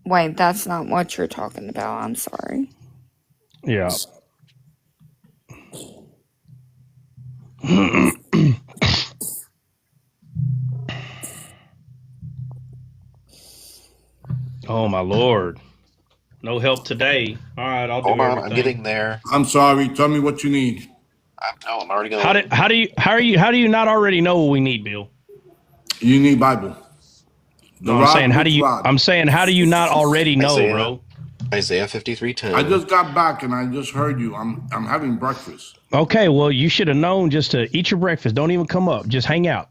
Wait, that's not what you're talking about. I'm sorry. Yeah. Oh, my Lord. No help today. All right, I'll do Hold on, everything. I'm getting there. I'm sorry. Tell me what you need. I'm already going. How do you not already know what we need, Bill? You need Bible. The No, rod, I'm saying how do you not already know, bro? Isaiah 53:10. I just got back and I just heard you. I'm having breakfast. Okay, well, you should have known just to eat your breakfast. Don't even come up. Just hang out.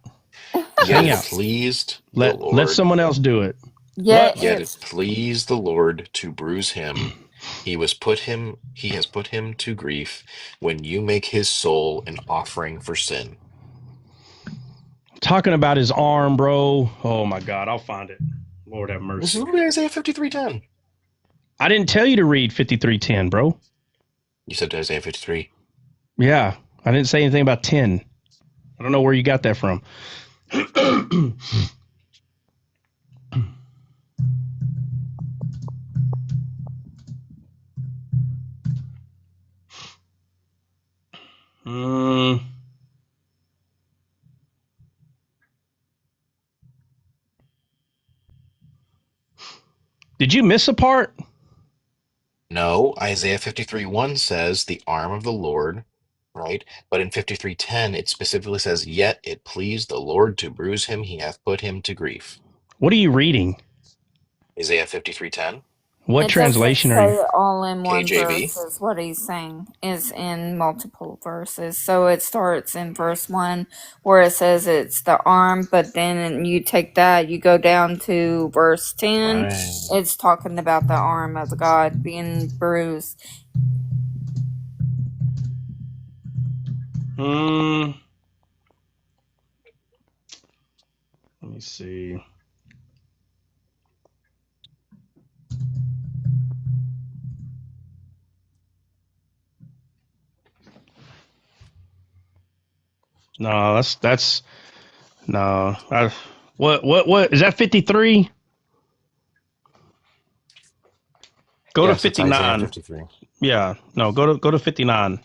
Yet it pleased the Lord. Let someone else do it. Yet it pleased the Lord to bruise him. He has put him to grief when you make his soul an offering for sin. Talking about his arm, bro. Oh my God, I'll find it. Lord have mercy. This is literally Isaiah 53:10. I didn't tell you to read 53:10, bro. You said Isaiah 53. Yeah, I didn't say anything about 10. I don't know where you got that from. Did you miss a part? No, Isaiah 53:1 says the arm of the Lord, right? But in 53:10, it specifically says, yet it pleased the Lord to bruise him, he hath put him to grief. What are you reading? Isaiah 53:10. What it translation doesn't are say you? it all in one KJV. verse is what he's saying, is in multiple verses. So it starts in verse 1 where it says it's the arm, but then you take that, you go down to verse 10, Right. it's talking about the arm of God being bruised. Let me see. No, that's no. What is that? 53? Go to Yes, it's Isaiah 59. 53. Yeah, no, go to 59.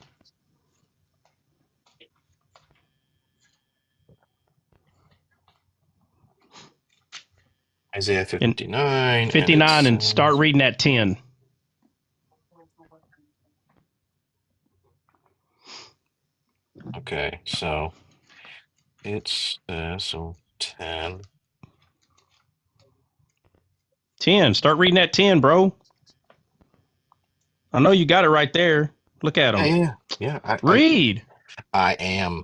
Isaiah 59. 59 and start reading at 10. Okay, so it's so 10. 10. Start reading at 10, bro. I know you got it right there. Look at Yeah, them. yeah, yeah. Read. I am.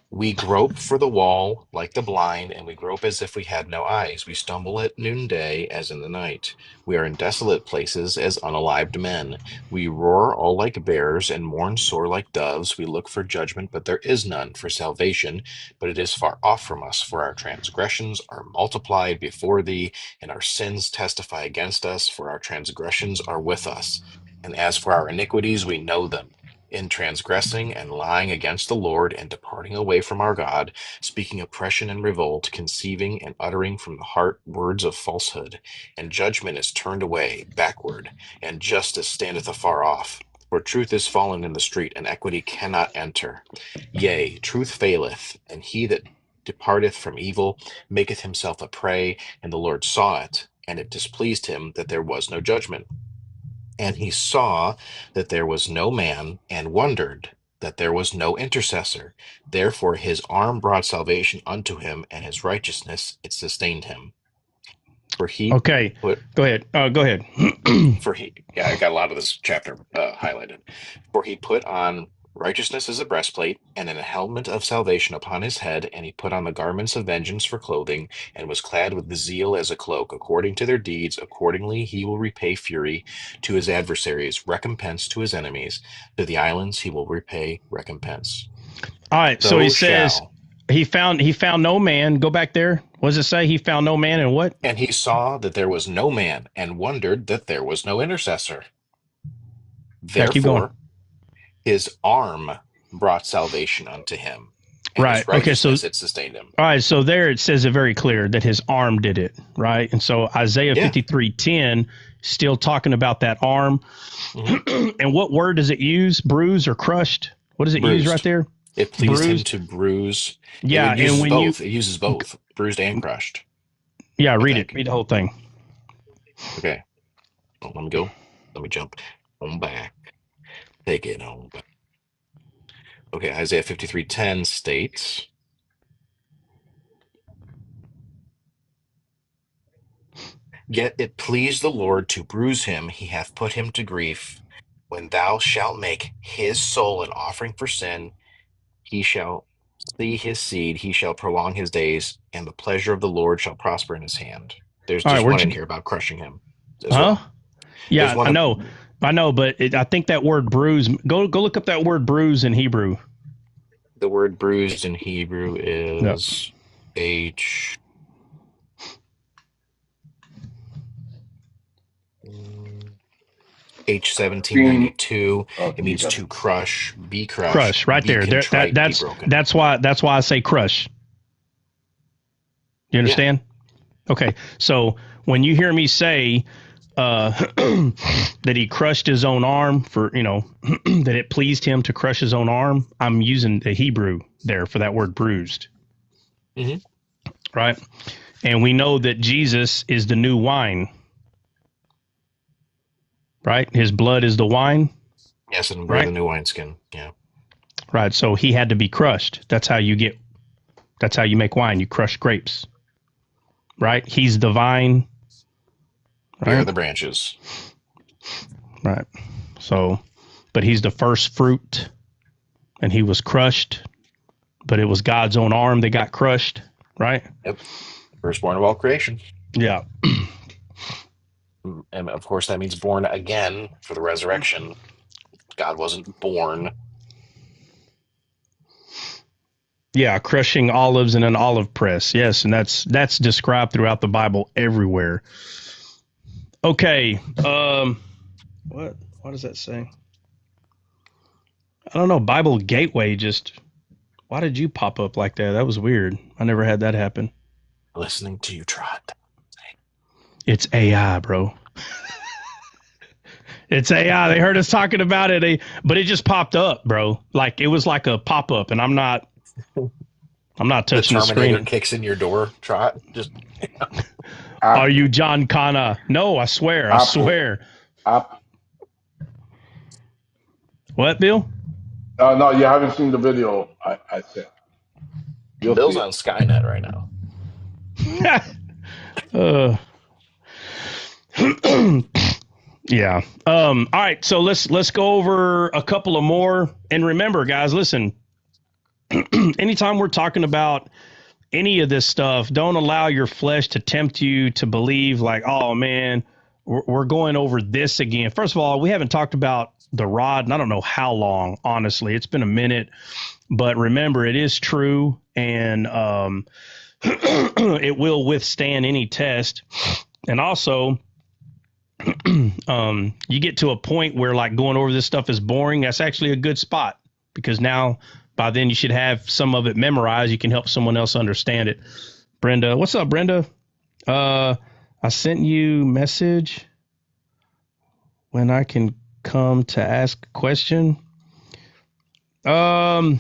We grope for the wall like the blind, and we grope as if we had no eyes. We stumble at noonday as in the night. We are in desolate places as unalived men. We roar all like bears and mourn sore like doves. We look for judgment, but there is none, for salvation, but it is far off from us. For our transgressions are multiplied before thee, and our sins testify against us, for our transgressions are with us. And as for our iniquities, we know them in transgressing and lying against the Lord and departing away from our God, speaking oppression and revolt, conceiving and uttering from the heart words of falsehood. And judgment is turned away backward, and justice standeth afar off. For truth is fallen in the street, and equity cannot enter. Yea, truth faileth, and he that departeth from evil maketh himself a prey, and the Lord saw it, and it displeased him that there was no judgment. And he saw that there was no man, and wondered that there was no intercessor. Therefore his arm brought salvation unto him, and his righteousness it sustained him. For he Okay. put Go ahead. Go ahead. for he yeah, I got a lot of this chapter highlighted. For he put on righteousness as a breastplate, and an helmet of salvation upon his head, and he put on the garments of vengeance for clothing, and was clad with zeal as a cloak, according to their deeds. Accordingly he will repay fury to his adversaries, recompense to his enemies. To the islands he will repay recompense. All right. So he So says shall. he found no man. Go back there. What does it say? He found no man and what? And he saw that there was no man, and wondered that there was no intercessor. Yeah, keep going. Therefore his arm brought salvation unto him, and Right. his Okay. So righteousness it sustained him. all right. So there it says it very clear that his arm did it. Right. And so Isaiah Yeah. 53:10 still talking about that arm. Mhm. And what word does it use? Bruise or crushed? What does it use right Bruised. there? It pleased him Bruised. to bruise. Yeah. It And uses when you both. It uses both, bruised and crushed, yeah, I read it. think. Read the whole thing. Okay. Oh, let me go. Let me jump on back. Take it on back. Okay, Isaiah 53:10 states, Yet it pleased the Lord to bruise him, he hath put him to grief. When thou shalt make his soul an offering for sin, he shall see his seed, he shall prolong his days, and the pleasure of the Lord shall prosper in his hand. There's All right. just Where'd one you in get? here about crushing him as Huh? well. There's Yeah, one I of know. I know, but I think that word bruise. Go look up that word bruise in Hebrew. the word bruised in Hebrew Yeah. is H H1792. It Okay, you means got it. to crush, be crushed, Crush right be there. There that contrite, be that's broken. that's why I say crush. You Yeah. understand? Okay. So when you hear me say that he crushed his own arm for, that it pleased him to crush his own arm, I'm using the Hebrew there for that word bruised, hmm right? And we know that Jesus is the new wine, right? His blood is the wine, Yes, and we're the right? new wineskin. Yeah. Right. So he had to be crushed. That's how you make wine. You crush grapes, right? He's the vine, We are right? the branches. Right. So, but he's the first fruit and he was crushed, but it was God's own arm that got crushed, right? Yep. Firstborn of all creation. Yeah. And of course, that means born again for the resurrection. God wasn't born. Yeah, crushing olives in an olive press. Yes, and that's described throughout the Bible everywhere. Okay. What does that say? I don't know. Bible Gateway just why did you pop up like that? That was weird. I never had that happen. Listening to you trot. It's AI, bro. It's AI. They heard us talking about it, but it just popped up, bro. Like it was like a pop up, and I'm not The touching the Terminator screen. kicks in your door, trot. Just Are Apple. you John Connor? No, I swear. I Apple. swear. Apple. What, Bill? No, you haven't seen the video I sent. You'll Bill's see on it. Skynet right now. Yeah. All right. So let's go over a couple of more. And remember, guys, listen. Anytime we're talking about any of this stuff, don't allow your flesh to tempt you to believe like, oh man, we're going over this again. First of all, we haven't talked about the rod, and I don't know how long. Honestly, it's been a minute. But remember, it is true, and it will withstand any test. And also, you get to a point where like going over this stuff is boring. That's actually a good spot because now by then you should have some of it memorized. You can help someone else understand it. Brenda, what's up, Brenda? I sent you message when I can come to ask a question. Drop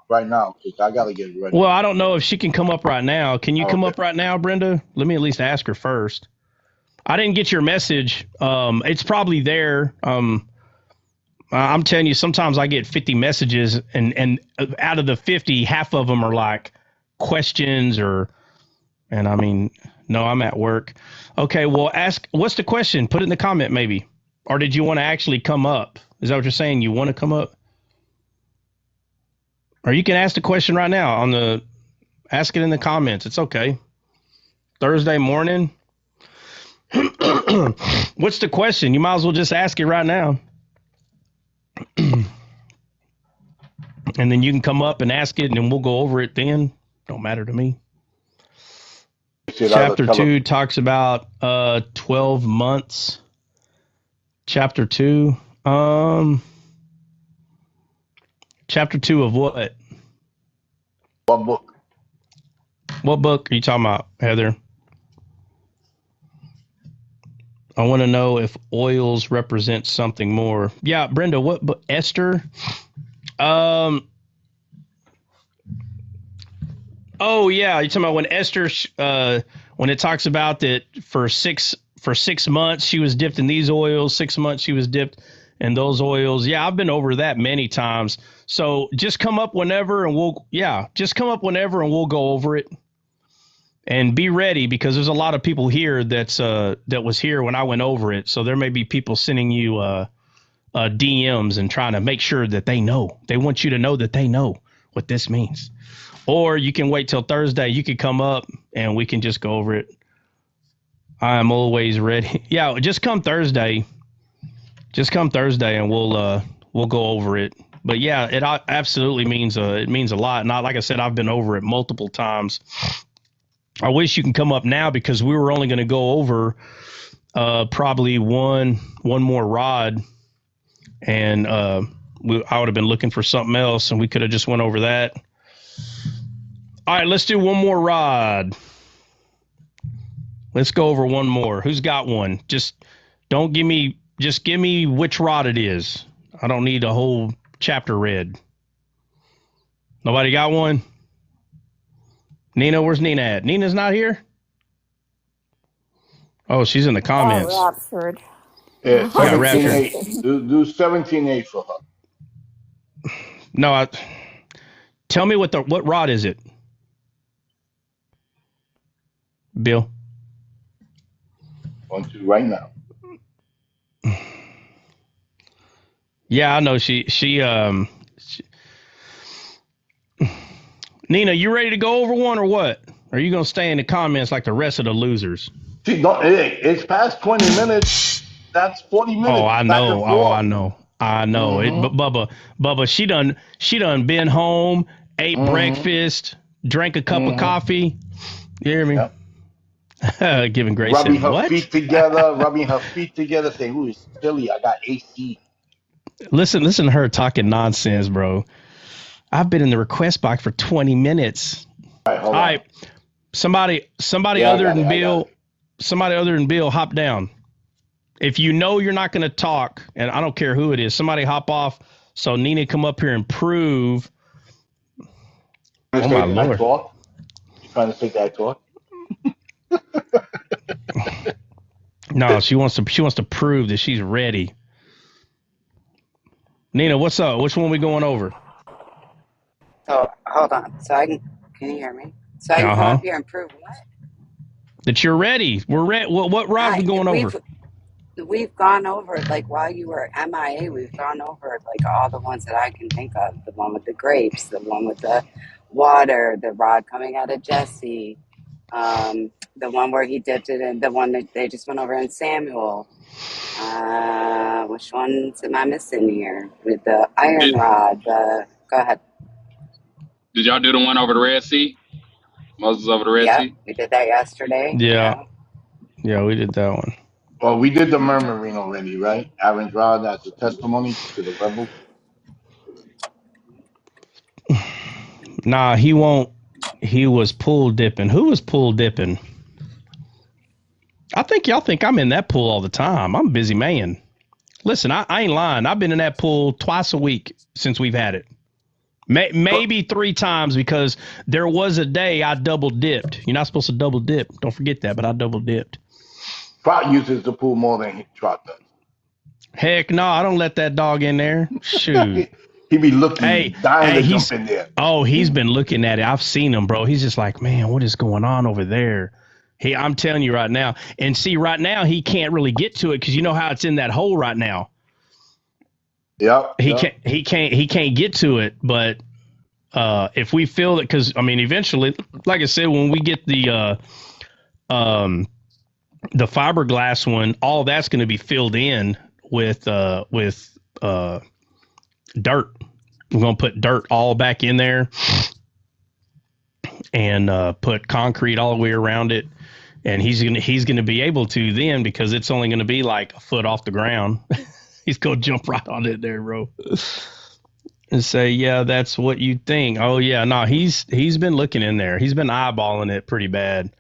right now because I gotta get ready. Well, I don't know if she can come up right now. Can you come up right now, Brenda? Let me at least ask her first. I didn't get your message. It's probably there. I'm telling you, sometimes I get 50 messages, and out of the 50, half of them are like questions and I mean, no, I'm at work. Okay, well, ask, what's the question? Put it in the comment maybe. Or did you want to actually come up? Is that what you're saying? You want to come up? Or you can ask the question right now ask it in the comments. It's okay. Thursday morning. What's the question? You might as well just ask it right now. And then you can come up and ask it, and then we'll go over it then. Don't matter to me. Chapter 2 talks about 12 months. Chapter 2. Chapter 2 of what? What book? What book are you talking about, Heather? I want to know if oils represent something more. Yeah, Brenda, what book? Esther? Oh, yeah, you're talking about when Esther, when it talks about that for six months she was dipped in these oils, 6 months she was dipped in those oils. Yeah, I've been over that many times. So just come up whenever and we'll go over it. And be ready because there's a lot of people here that was here when I went over it. So there may be people sending you DMs and trying to make sure that they know. They want you to know that they know what this means. Or you can wait till Thursday. You can come up and we can just go over it. I'm always ready. Yeah, just come Thursday. Just come Thursday and we'll go over it. But yeah, it absolutely means it means a lot. Not like I said, I've been over it multiple times. I wish you can come up now because we were only going to go over probably one more rod, and I would have been looking for something else, and we could have just went over that. All right, let's do one more rod. Let's go over one more. Who's got one? Just give me which rod it is. I don't need a whole chapter read. Nobody got one? Nina, where's Nina at? Nina's not here? Oh, she's in the comments. Raptured. Yeah, Yeah, 17.8. Do 17.8 for her. No, tell me what rod is it? Bill. 1, 2 right now. Yeah, I know she Nina, you ready to go over one or what? Or are you going to stay in the comments like the rest of the losers? See, it's past 20 minutes. That's 40 minutes. Oh, I know. I know. Mm-hmm. But Bubba, she done been home, ate breakfast, drank a cup of coffee. You hear me? Yep. Giving Grace rubbing her her feet together, saying, "Who is silly? I got AC." Listen to her talking nonsense, bro. I've been in the request box for 20 minutes. All right, somebody other than Bill, somebody other than Bill, hop down. If you know you're not going to talk, and I don't care who it is, somebody hop off so Nina come up here and prove. Oh my Lord! You trying to take that talk? No, she wants to prove that she's ready. Nina, what's up? Which one we going over? So hold on. Can you hear me? So I can come up here and prove what? That you're ready. We're ready. What rod are we going over? we've gone over, like, while you were MIA, we've gone over like all the ones that I can think of. The one with the grapes, the one with the water, the rod coming out of Jesse, the one where he dipped it in, the one that they just went over in Samuel. Which ones am I missing here? With the iron Did, rod, go ahead. did y'all do the one over the Red Sea? Moses over the Red Yep, Sea? we did that yesterday. Yeah, Yeah. yeah, we did that one. Well, we did the murmuring already, right? Aaron's rod as a testimony to the rebels. Nah, he won't. He was pool dipping. Who was pool dipping? I think y'all think I'm in that pool all the time. I'm a busy man. Listen, I ain't lying. I've been in that pool twice a week since we've had it. Maybe 3 times, because there was a day I double dipped. You're not supposed to double dip. Don't forget that, but I double dipped. Trot uses the pool more than Trot does. Heck no, I don't let that dog in there. Shoot. He be looking, dying to He's jump in there. he's been looking at it. I've seen him, bro. He's just like, man, what is going on over there? I'm telling you right now. And see, right now he can't really get to it because you know how it's in that hole right now. Yep. He can't get to it. But if we feel that, because I mean, eventually, like I said, when we get the fiberglass one, all that's going to be filled in with dirt. We're going to put dirt all back in there and put concrete all the way around it. And he's gonna be able to then, because it's only going to be like a foot off the ground. He's going to jump right on it there, bro. And say, yeah, that's what you think. Oh yeah, no, he's been looking in there. He's been eyeballing it pretty bad.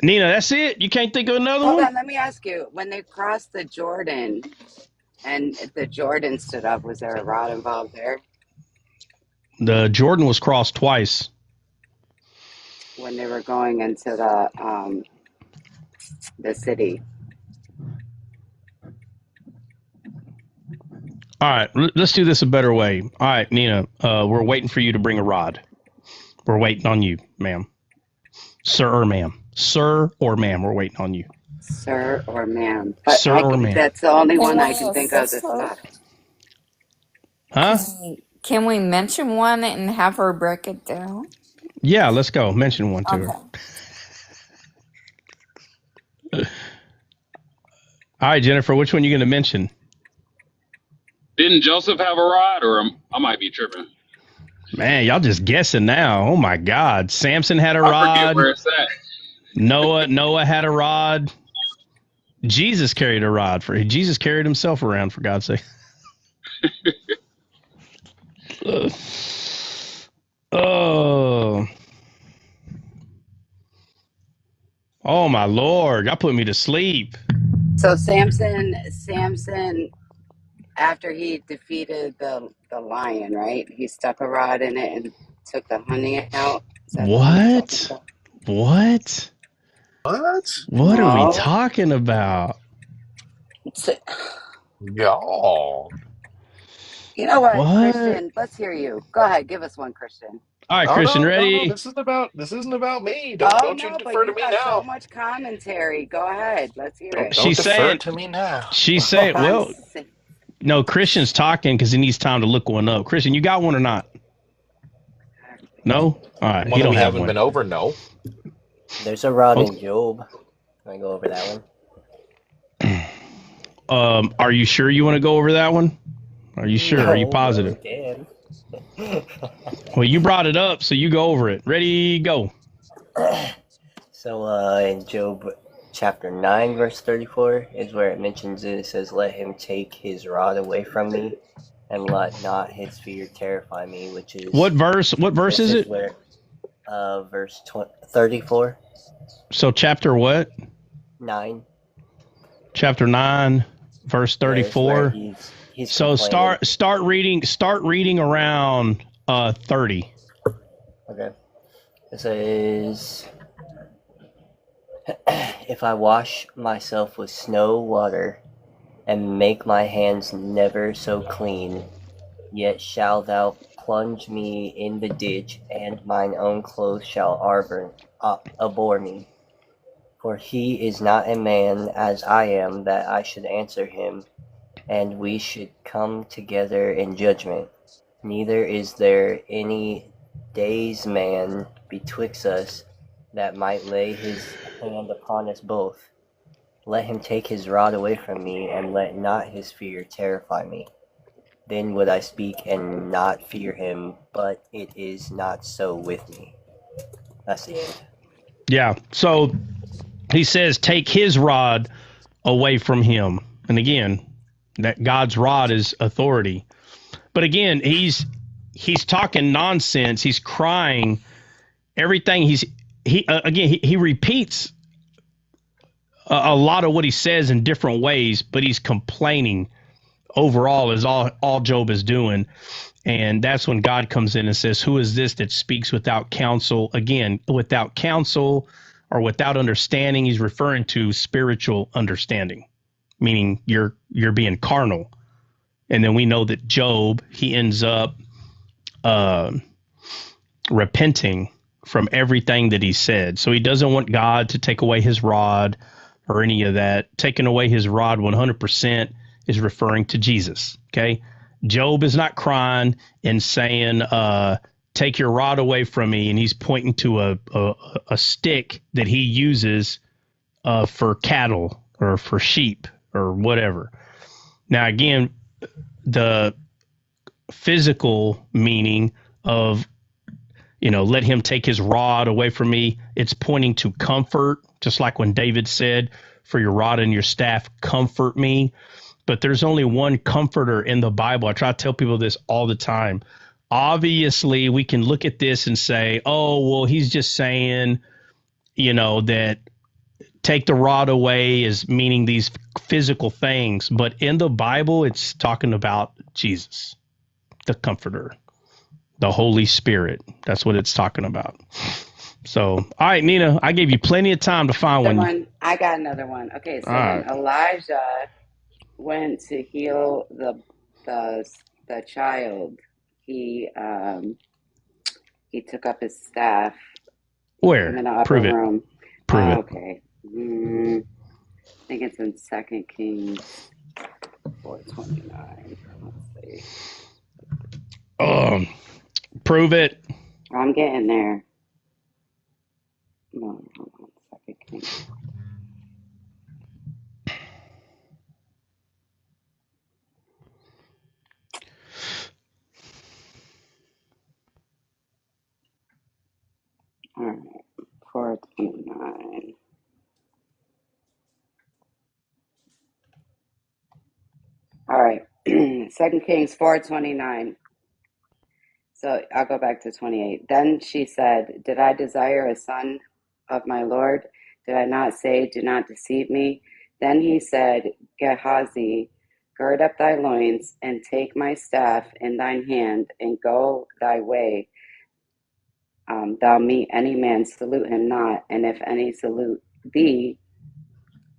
Nina, that's it? You can't think of another Hold one? on, let me ask you. When they crossed the Jordan and the Jordan stood up, was there a rod involved there? The Jordan was crossed twice. When they were going into the city. All right, let's do this a better way. All right, Nina, we're waiting for you to bring a rod. We're waiting on you, ma'am. Sir or ma'am. Sir or ma'am, we're waiting on you. Sir or ma'am. But Sir or ma'am. that's the only Can one I we can think of assist that's her? not. Huh? Can we mention one and have her break it down? Yeah, let's go. Mention one to her. Okay. All right, Jennifer, which one are you going to mention? Didn't Joseph have a rod, or I might be tripping? Man, y'all just guessing now. Oh my God. Samson had a I forget rod. where it's at. Noah had a rod. Jesus carried a rod. Jesus carried himself around, for God's sake. Oh my Lord. Y'all put me to sleep. So Samson, after he defeated the lion, right? He stuck a rod in it and took the honey out. Is that the one you're talking about? What? What? What are we No. talking about? Y'all. You know what, What? Christian? Let's hear you. Go ahead, give us one, Christian. All right, Oh Christian, no, no, no. ready? This isn't about me. Oh Don't you no, but defer to you me got so now. much commentary. Go ahead, let's hear it. Don't She's defer saying, to me now. well, no, Christian's talking because he needs time to look one up. Christian, you got one or not? No? All right, One he that don't we have haven't one. been over. No. There's a rod Okay. in Job. Can I go over that one? Are you sure you want to go over that one? Are you sure? Are you No, positive? but we can. Well, you brought it up, so you go over it. Ready, go. So in Job chapter 9, verse 34 is where it mentions it. It says, "Let him take his rod away from me, and let not his fear terrify me," which is... What verse is it? Where, verse 34. So chapter what? 9. Chapter 9, verse 34. Yeah, he's so complaining. start reading around 30. Okay. It says, "If I wash myself with snow water, and make my hands never so clean, yet shalt thou plunge me in the ditch, and mine own clothes shall abhor me. For he is not a man as I am, that I should answer him, and we should come together in judgment. Neither is there any daysman betwixt us, that might lay his hand upon us both. Let him take his rod away from me, and let not his fear terrify me. Then would I speak and not fear him, but it is not so with me. That's the end. Yeah. So he says, take his rod away from him. And again, that God's rod is authority. But again, he's talking nonsense. He's crying. Everything he repeats a lot of what he says in different ways, but he's complaining overall is all Job is doing. And that's when God comes in and says, who is this that speaks without counsel? Again, without counsel or without understanding, he's referring to spiritual understanding, meaning you're being carnal. And then we know that Job, he ends up repenting from everything that he said. So he doesn't want God to take away his rod or any of that. Taking away his rod 100% is referring to Jesus. Okay. Job is not crying and saying, take your rod away from me. And he's pointing to a stick that he uses for cattle or for sheep or whatever. Now, again, the physical meaning of, let him take his rod away from me. It's pointing to comfort, just like when David said, for your rod and your staff, comfort me. But there's only one comforter in the Bible. I try to tell people this all the time. Obviously, we can look at this and say, oh, well, he's just saying, that take the rod away is meaning these physical things. But in the Bible, it's talking about Jesus, the comforter, the Holy Spirit. That's what it's talking about. So, all right, Nina, I gave you plenty of time to find one. I got another one. Okay, so All when right. Elijah went to heal the child, he took up his staff. Where? In the upper Prove it. room. Prove it. Okay. I think it's in 2 Kings 4:29. Let's see. Prove it. I'm getting there. No, hold on. 2 Kings. All right. 4:29. All right. 2 Kings 4:29. So I'll go back to 28. Then she said, did I desire a son of my Lord? Did I not say, do not deceive me? Then he said, Gehazi, gird up thy loins, and take my staff in thine hand, and go thy way. Thou meet any man, salute him not, and if any salute thee,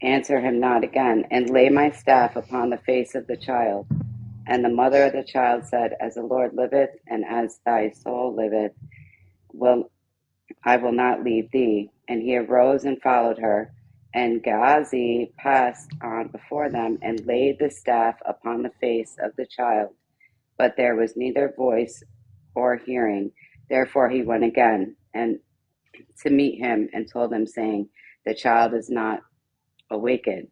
answer him not again, and lay my staff upon the face of the child. And the mother of the child said, as the Lord liveth, and as thy soul liveth, I will not leave thee. And he arose and followed her. And Gehazi passed on before them, and laid the staff upon the face of the child. But there was neither voice or hearing. Therefore he went again and to meet him, and told him, saying, the child is not awakened.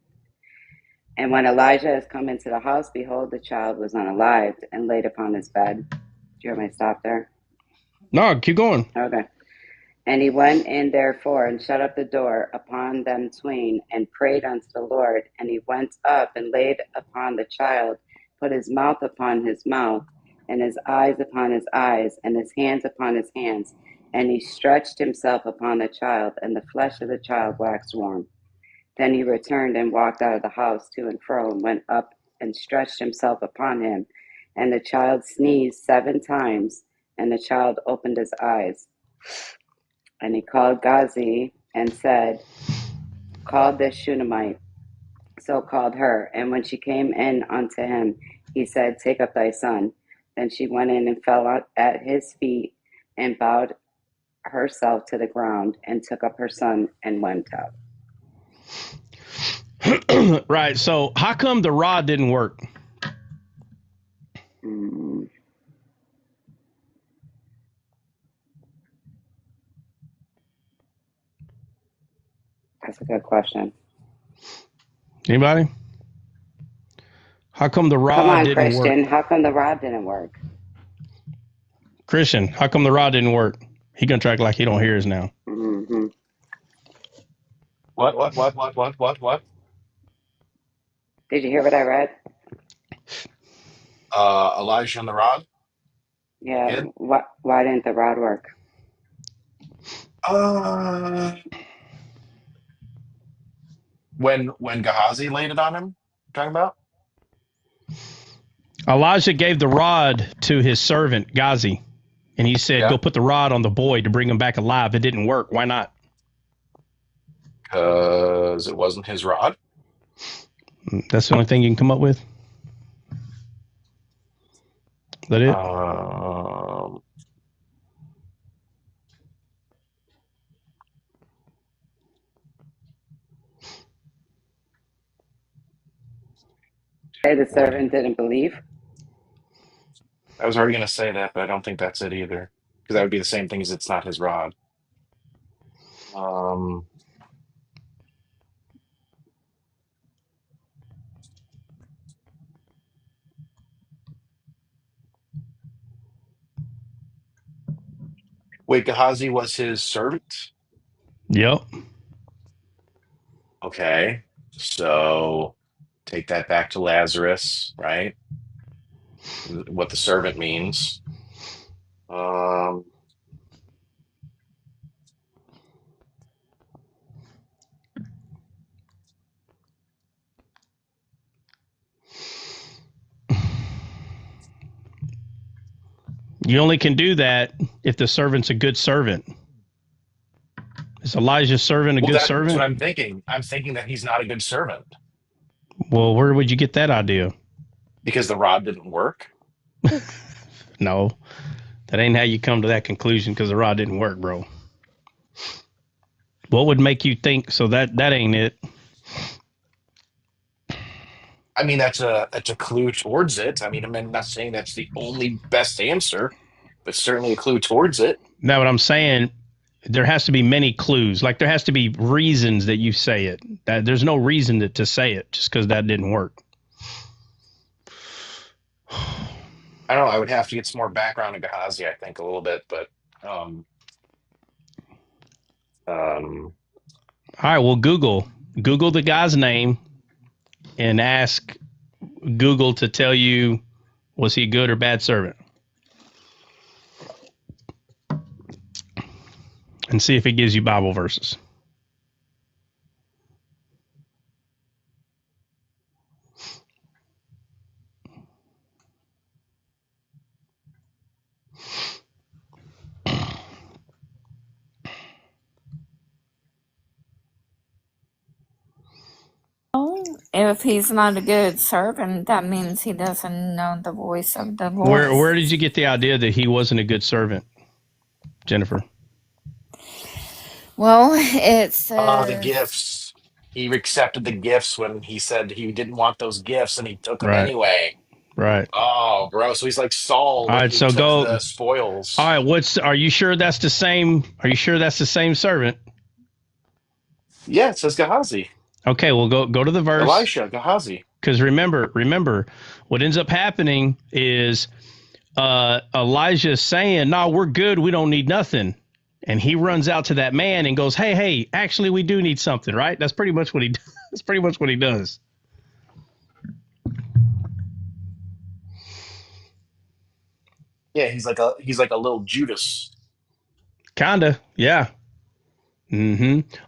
And when Elijah has come into the house, behold, the child was unalived and laid upon his bed. Do you hear me stop there? No, keep going. Okay. And he went in therefore and shut up the door upon them twain, and prayed unto the Lord. And he went up and laid upon the child, put his mouth upon his mouth, and his eyes upon his eyes, and his hands upon his hands. And he stretched himself upon the child, and the flesh of the child waxed warm. Then he returned and walked out of the house to and fro, and went up and stretched himself upon him. And the child sneezed 7 times, and the child opened his eyes. And he called Gazi and said, call this Shunammite. So called her. And when she came in unto him, he said, take up thy son. Then she went in and fell at his feet, and bowed herself to the ground, and took up her son and went out. Right. So how come the rod didn't work? Mm, that's a good question. Anybody? How come the Come rod on, didn't work? Christian. How come the rod didn't work? Christian, how come the rod didn't work? He gonna track like he don't hear us now. Hmm. What? Did you hear what I read? Elijah and the rod Yeah. again? Why didn't the rod work? Uh, when Gehazi laid it on him, you're talking about? Elijah gave the rod to his servant Gazi, and he said, Yeah, "Go put the rod on the boy to bring him back alive." It didn't work. Why not? because it wasn't his rod. That's the only thing you can come up with. Is that it? Um, Say the when servant didn't believe. I was already going to say that, but I don't think that's it either, because that would be the same thing as it's not his rod. Um, wait, Gehazi was his servant? Yep. Okay, so take that back to Lazarus, right? What the servant means. Um, You only can do that if the servant's a good servant. Is Elijah's servant a well, good that's what servant? I'm thinking. I'm thinking that he's not a good servant Well, where would you get that idea? because the rod didn't work. No, that ain't how you come to that conclusion because the rod didn't work, bro. What would make you think so? That ain't it. I mean, that's a clue towards it. I mean, I'm not saying that's the only best answer, but certainly a clue towards it. Now, what I'm saying, there has to be many clues. Like there has to be reasons that you say it. That there's no reason to say it just because that didn't work. I don't know. I would have to get some more background on Gehazi, I think, a little bit, but um, um, All right, well, Google the guy's name and ask Google to tell you was he a good or bad servant, and see if it gives you Bible verses. If he's not a good servant, that means he doesn't know the voice of the Where Lord. did you get the idea that he wasn't a good servant, Jennifer? Well, it the says, gifts. He accepted the gifts when he said he didn't want those gifts, and he took them Right, anyway. right. Oh, bro! So he's like Saul All when right, he so took go. the All spoils. right, are you sure that's the same? Are you sure that's the same servant? Yeah, it says Gehazi, Okay, well go to the verse Elisha, Gehazi. because remember what ends up happening is Elijah saying, "No, we're good. We don't need nothing." And he runs out to that man and goes, "Hey, actually, we do need something, right?" That's pretty much what he. That's pretty much what he does. Yeah, he's like a little Judas. Kinda, yeah.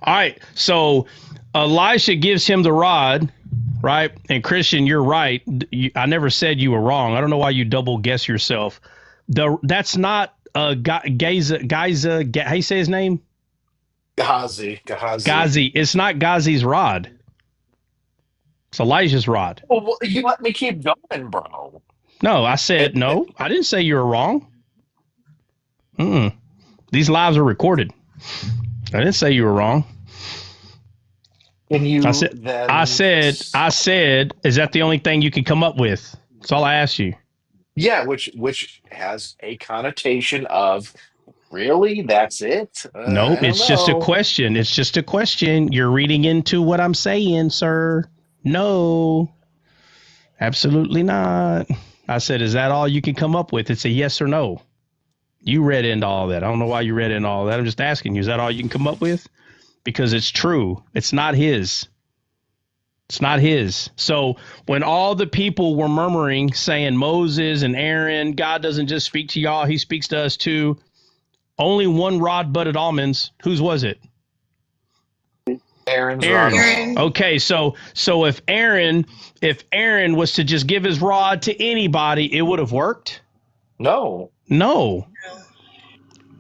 All right, so Elisha gives him the rod, right? And Christian, you're right. I never said you were wrong. I don't know why you double guess yourself. That's not Giza. How you say his name? Gehazi. Gazi. It's not Gazi's rod. It's Elijah's rod. Well, you let me keep going, bro. No, I said It, no. I didn't say you were wrong. Mm-mm. These lives are recorded. I didn't say you were wrong. Can I you said, I then? said, I said, is that the only thing you can come up with? That's all I asked you. Yeah, which has a connotation of really that's it. I Nope, don't it's just a know. question. It's just a question. You're reading into what I'm saying, sir. No, absolutely not. I said, is that all you can come up with? It's a yes or no. You read into all that. I don't know why you read into all that. I'm just asking you, is that all you can come up with? Because it's true. It's not his. It's not his. So when all the people were murmuring, saying Moses and Aaron, God doesn't just speak to y'all, he speaks to us too. Only one rod budded almonds. Whose was it? Aaron's rod Aaron's. Aaron. alone. Okay, so if Aaron was to just give his rod to anybody, it would have worked? No. No.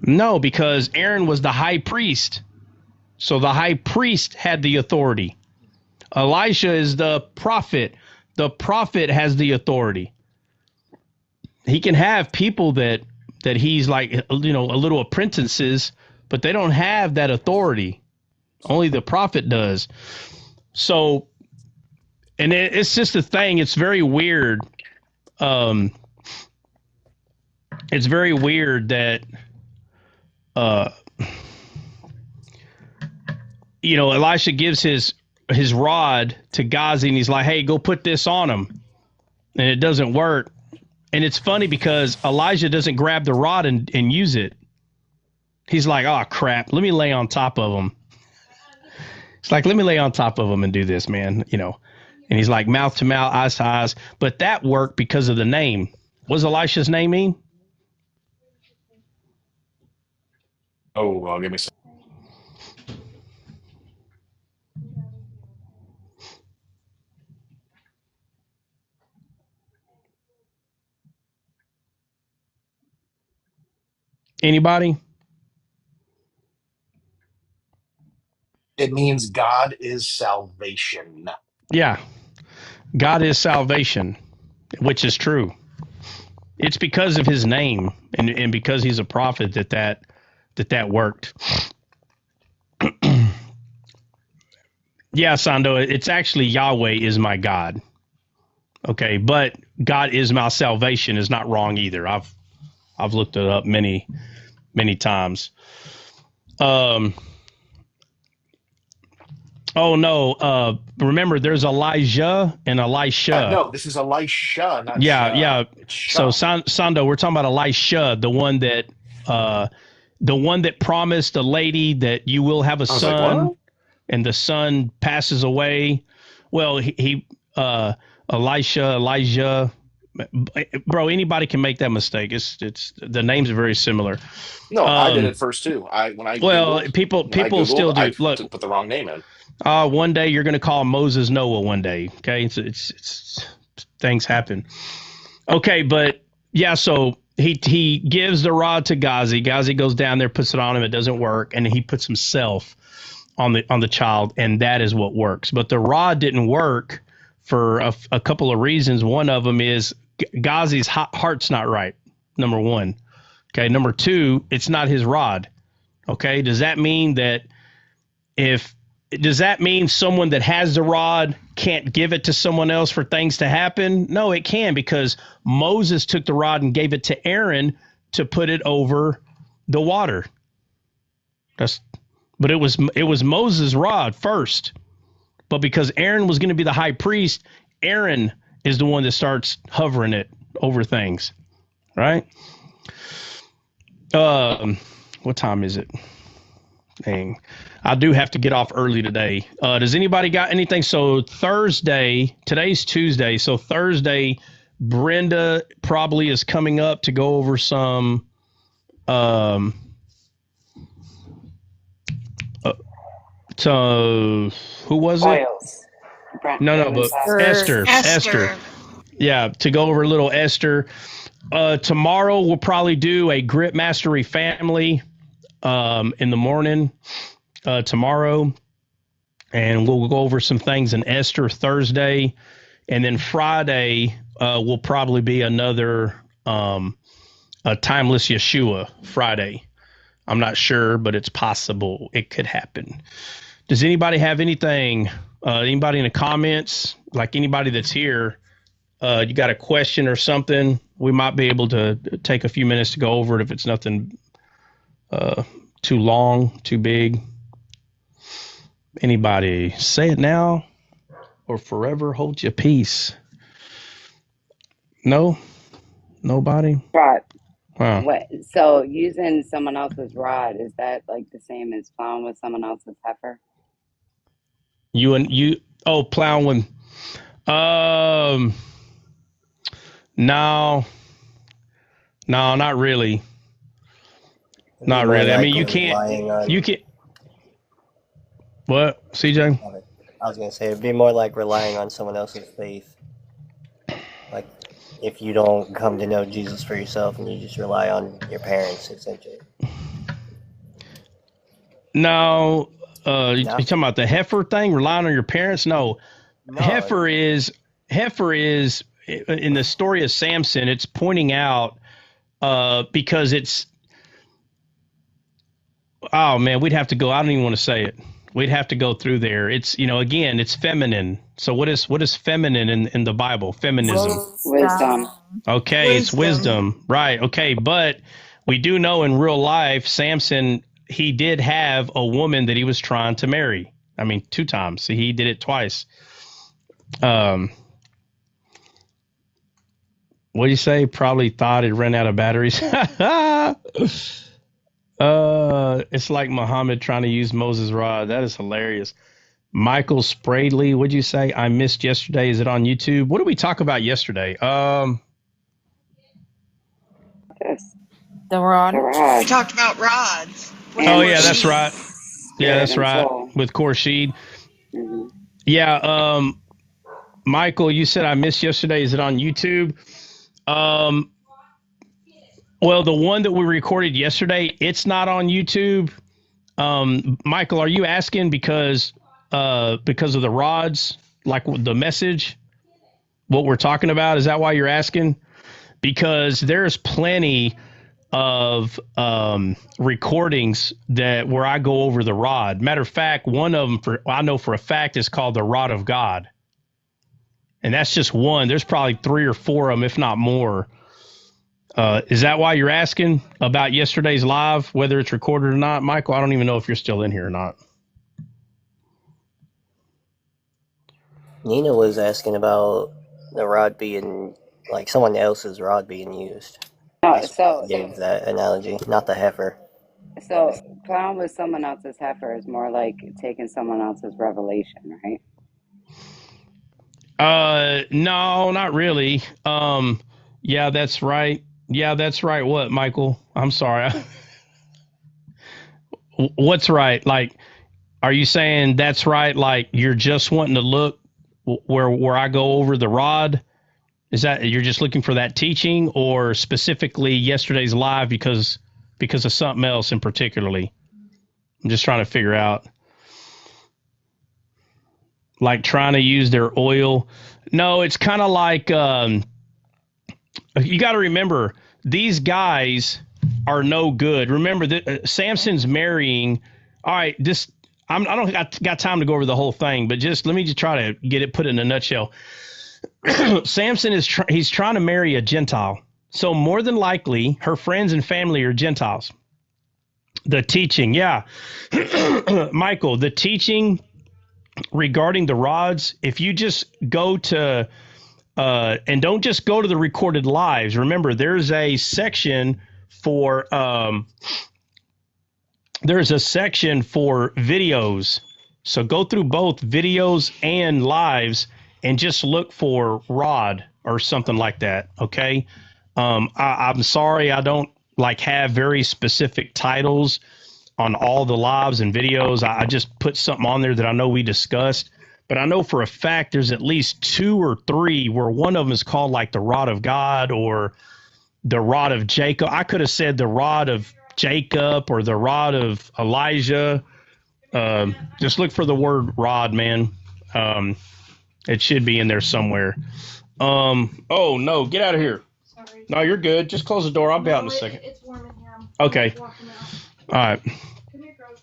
No, because Aaron was the high priest. So the high priest had the authority. Elisha is the prophet. The prophet has the authority. He can have people that he's like, a little apprentices, but they don't have that authority. Only the prophet does. So, and it's just a thing. It's very weird. It's very weird that, uh, Elisha gives his rod to Gazi, and he's like, "Hey, go put this on him," and it doesn't work. And it's funny because Elijah doesn't grab the rod and use it. He's like, "Oh crap, let me lay on top of him." It's like, let me lay on top of him and do this, man. And he's like, mouth to mouth, eyes to eyes. But that worked because of the name. What does Elisha's name mean? Oh, well, give me some. Anybody? It means God is salvation. Yeah. God is salvation, which is true. It's because of his name and because he's a prophet that worked. Yeah, Sando, it's actually Yahweh is my God. Okay, but God is my salvation is not wrong either. I've looked it up many times. Oh no, remember there's Elijah and Elisha. No, this is Elisha, not Yeah, Shah. yeah. It's So Shah. Sando, we're talking about Elisha, the one that promised a lady that you will have a I was like, son, what? and the son passes away. Well, Elijah, bro. Anybody can make that mistake. It's the names are very similar. No, I did Um, it first too. well, people still I do. Look, put the wrong name in. one day you're going to call Moses Noah. One day, okay? It's things happen. Okay, but yeah, so he gives the rod to Ghazi. Ghazi goes down there, puts it on him. It doesn't work, and he puts himself on the child, and that is what works. But the rod didn't work for a couple of reasons. One of them is Ghazi's heart's not right. Number one. Okay. Number two, it's not his rod. Okay. Does that mean someone that has the rod can't give it to someone else for things to happen? No, it can, because Moses took the rod and gave it to Aaron to put it over the water. But it was Moses' rod first. But because Aaron was going to be the high priest, Aaron is the one that starts hovering it over things, right? What time is it? Dang. I do have to get off early today. Does anybody got anything? So Thursday, today's Tuesday. So Thursday, Brenda probably is coming up to go over some, to who was it? Oils. Brent, No, Brandon's but asking. Esther. Yeah, to go over a little Esther. Tomorrow we'll probably do a Grit Mastery family in the morning tomorrow, and we'll go over some things in Esther Thursday, and then Friday will probably be another a Timeless Yeshua Friday. I'm not sure, but it's possible it could happen. Does anybody have anything? Anybody in the comments, like anybody that's here, you got a question or something? We might be able to take a few minutes to go over it if it's nothing too long, too big. Anybody? Say it now or forever hold your peace. No? Nobody? Right. Wow. What? So using someone else's rod, is that like the same as plowing with someone else's heifer? Plowing with, no, not really. It'd be Not more really. I like mean, relying on. What, CJ? I was gonna say it'd be more like relying on someone else's faith. Like if you don't come to know Jesus for yourself and you just rely on your parents, essentially. No. You talking about the heifer thing, relying on your parents? No. Heifer is in the story of Samson. It's pointing out because it's. Oh man, we'd have to go. I don't even want to say it. We'd have to go through there. It's again, it's feminine. So what is feminine in the Bible? Feminism. Wisdom. Okay, it's wisdom. Right. Okay, but we do know in real life, Samson, he did have a woman that he was trying to marry. I mean, 2 times. So he did it twice. What do you say? Probably thought it ran out of batteries. It's like Muhammad trying to use Moses' rod. That is hilarious. Michael Spradley, what'd you say? I missed yesterday. Is it on YouTube? What did we talk about yesterday? Yes. The rod. We talked about rods. Oh yeah, that's right. Yeah, that's right. Soul. With Khorshid. Mm-hmm. Yeah. Michael, you said I missed yesterday. Is it on YouTube? Well, the one that we recorded yesterday, it's not on YouTube. Michael, are you asking because of the rods, like the message, what we're talking about? Is that why you're asking? Because there's plenty of recordings where I go over the rod. Matter of fact, one of them I know for a fact is called the Rod of God. And that's just one. There's probably 3 or 4 of them, if not more. Is that why you're asking about yesterday's live, whether it's recorded or not? Michael, I don't even know if you're still in here or not. Nina was asking about the rod being, like someone else's rod being used. No, That's why I gave that analogy, not the heifer. so plowing with someone else's heifer is more like taking someone else's revelation, right? No, not really. Yeah, that's right. Yeah, that's right. What, Michael? I'm sorry. What's right? Like, are you saying that's right? Like you're just wanting to look where I go over the rod? Is that you're just looking for that teaching, or specifically yesterday's live because of something else in particularly? I'm just trying to figure out. Like trying to use their oil. No, it's kind of like you got to remember these guys are no good. Remember that Samson's marrying. All right, I don't got time to go over the whole thing, but let me try to get it put in a nutshell. Samson he's trying to marry a Gentile. So more than likely her friends and family are Gentiles. The teaching, yeah. Michael, the teaching regarding the rods, if you just go to and don't just go to the recorded lives. Remember, there's a section for videos. So go through both videos and lives and just look for rod or something like that. Okay. I'm sorry. I don't have very specific titles on all the lives and videos. I just put something on there that I know we discussed, but I know for a fact there's at least 2 or 3 where one of them is called like the Rod of God or the Rod of Jacob. I could have said the Rod of Jacob or the Rod of Elijah. Just look for the word rod, man. It should be in there somewhere. Oh no, get out of here. Sorry. No, you're good. Just close the door. I'll be out in a second. It's warm in here. Okay. All right. Come here, Rose.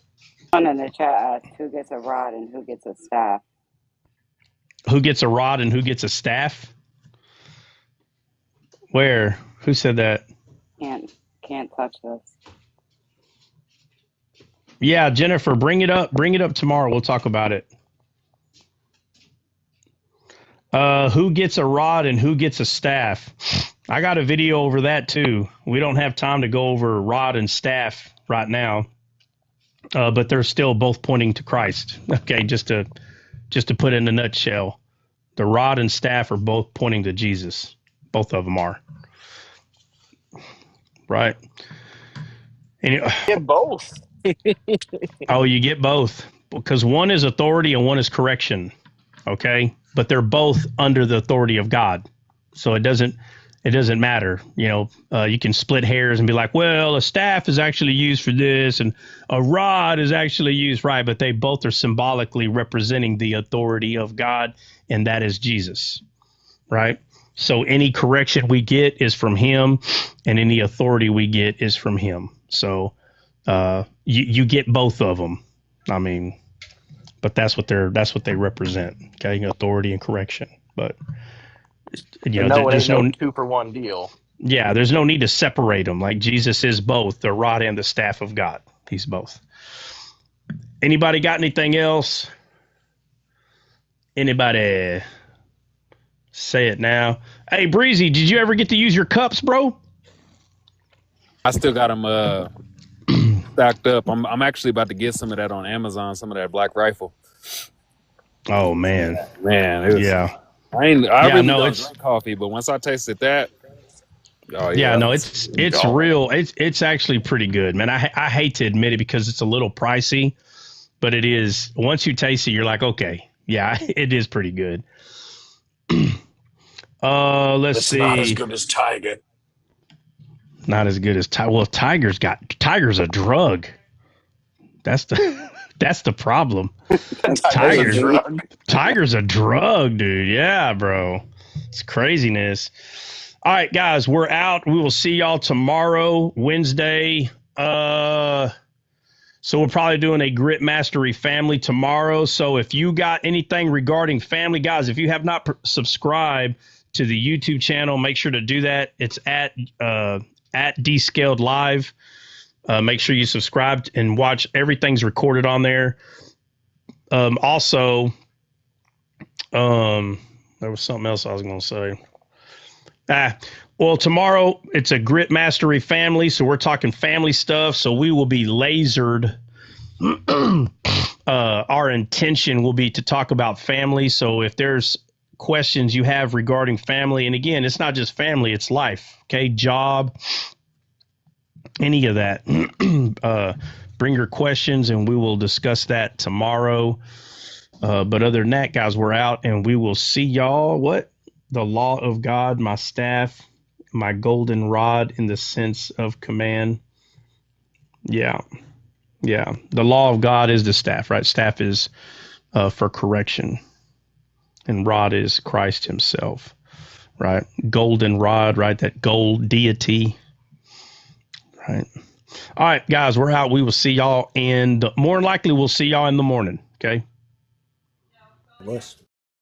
One in the chat asked who gets a rod and who gets a staff. Who gets a rod and who gets a staff? Where? Who said that? Can't touch this. Yeah, Jennifer, bring it up. Bring it up tomorrow. We'll talk about it. Who gets a rod and who gets a staff? I got a video over that too. We don't have time to go over rod and staff right now, but they're still both pointing to Christ. Okay, just to put it in a nutshell, the rod and staff are both pointing to Jesus. Both of them are. Right. And Get both. oh, you get both because one is authority and one is correction. Okay, but they're both under the authority of God, so it doesn't matter. You know, you can split hairs and be like, well, a staff is actually used for this and a rod is actually used, right? But they both are symbolically representing the authority of God, and that is Jesus, right? So any correction we get is from him, and any authority we get is from him. So you get both of them. I mean, but that's what they represent. Okay, authority and correction. But you know, there's no 2-for-1 deal. Yeah, there's no need to separate them. Like Jesus is both the rod and the staff of God. He's both. Anybody got anything else? Anybody? Say it now. Hey, Breezy, did you ever get to use your cups, bro? I still got them stacked up. I'm actually about to get some of that on Amazon, some of that Black Rifle. Oh man, man, yeah. I really don't drink coffee, but once I tasted that, it's real. It's actually pretty good, man. I hate to admit it because it's a little pricey, but it is. Once you taste it, you're like, okay, yeah, it is pretty good. Let's see. Not as good as Tiger. Not as good as Tiger. Well, Tiger's a drug. That's the problem. Tiger's a drug, dude. Yeah, bro. It's craziness. All right, guys, we're out. We will see y'all tomorrow, Wednesday. So we're probably doing a Grit Mastery family tomorrow. So if you got anything regarding family, guys, if you have not subscribed to the YouTube channel, make sure to do that. It's at Descaled Live. Make sure you subscribe and watch. Everything's recorded on there. Also, there was something else I was going to say. Well, tomorrow it's a Grit Mastery family, so we're talking family stuff. So we will be lasered. Our intention will be to talk about family. So if there's questions you have regarding family, and again, it's not just family, it's life. Okay, job, any of that. Bring your questions, and we will discuss that tomorrow. But other than that, guys, we're out, and we will see y'all. What? The law of God, my staff, my golden rod in the sense of command. Yeah. The law of God is the staff, right? Staff is for correction, and rod is Christ himself, right? Golden rod, right? That gold deity, right? All right, guys, we're out. We will see y'all more than likely we'll see y'all in the morning. Okay. Yes.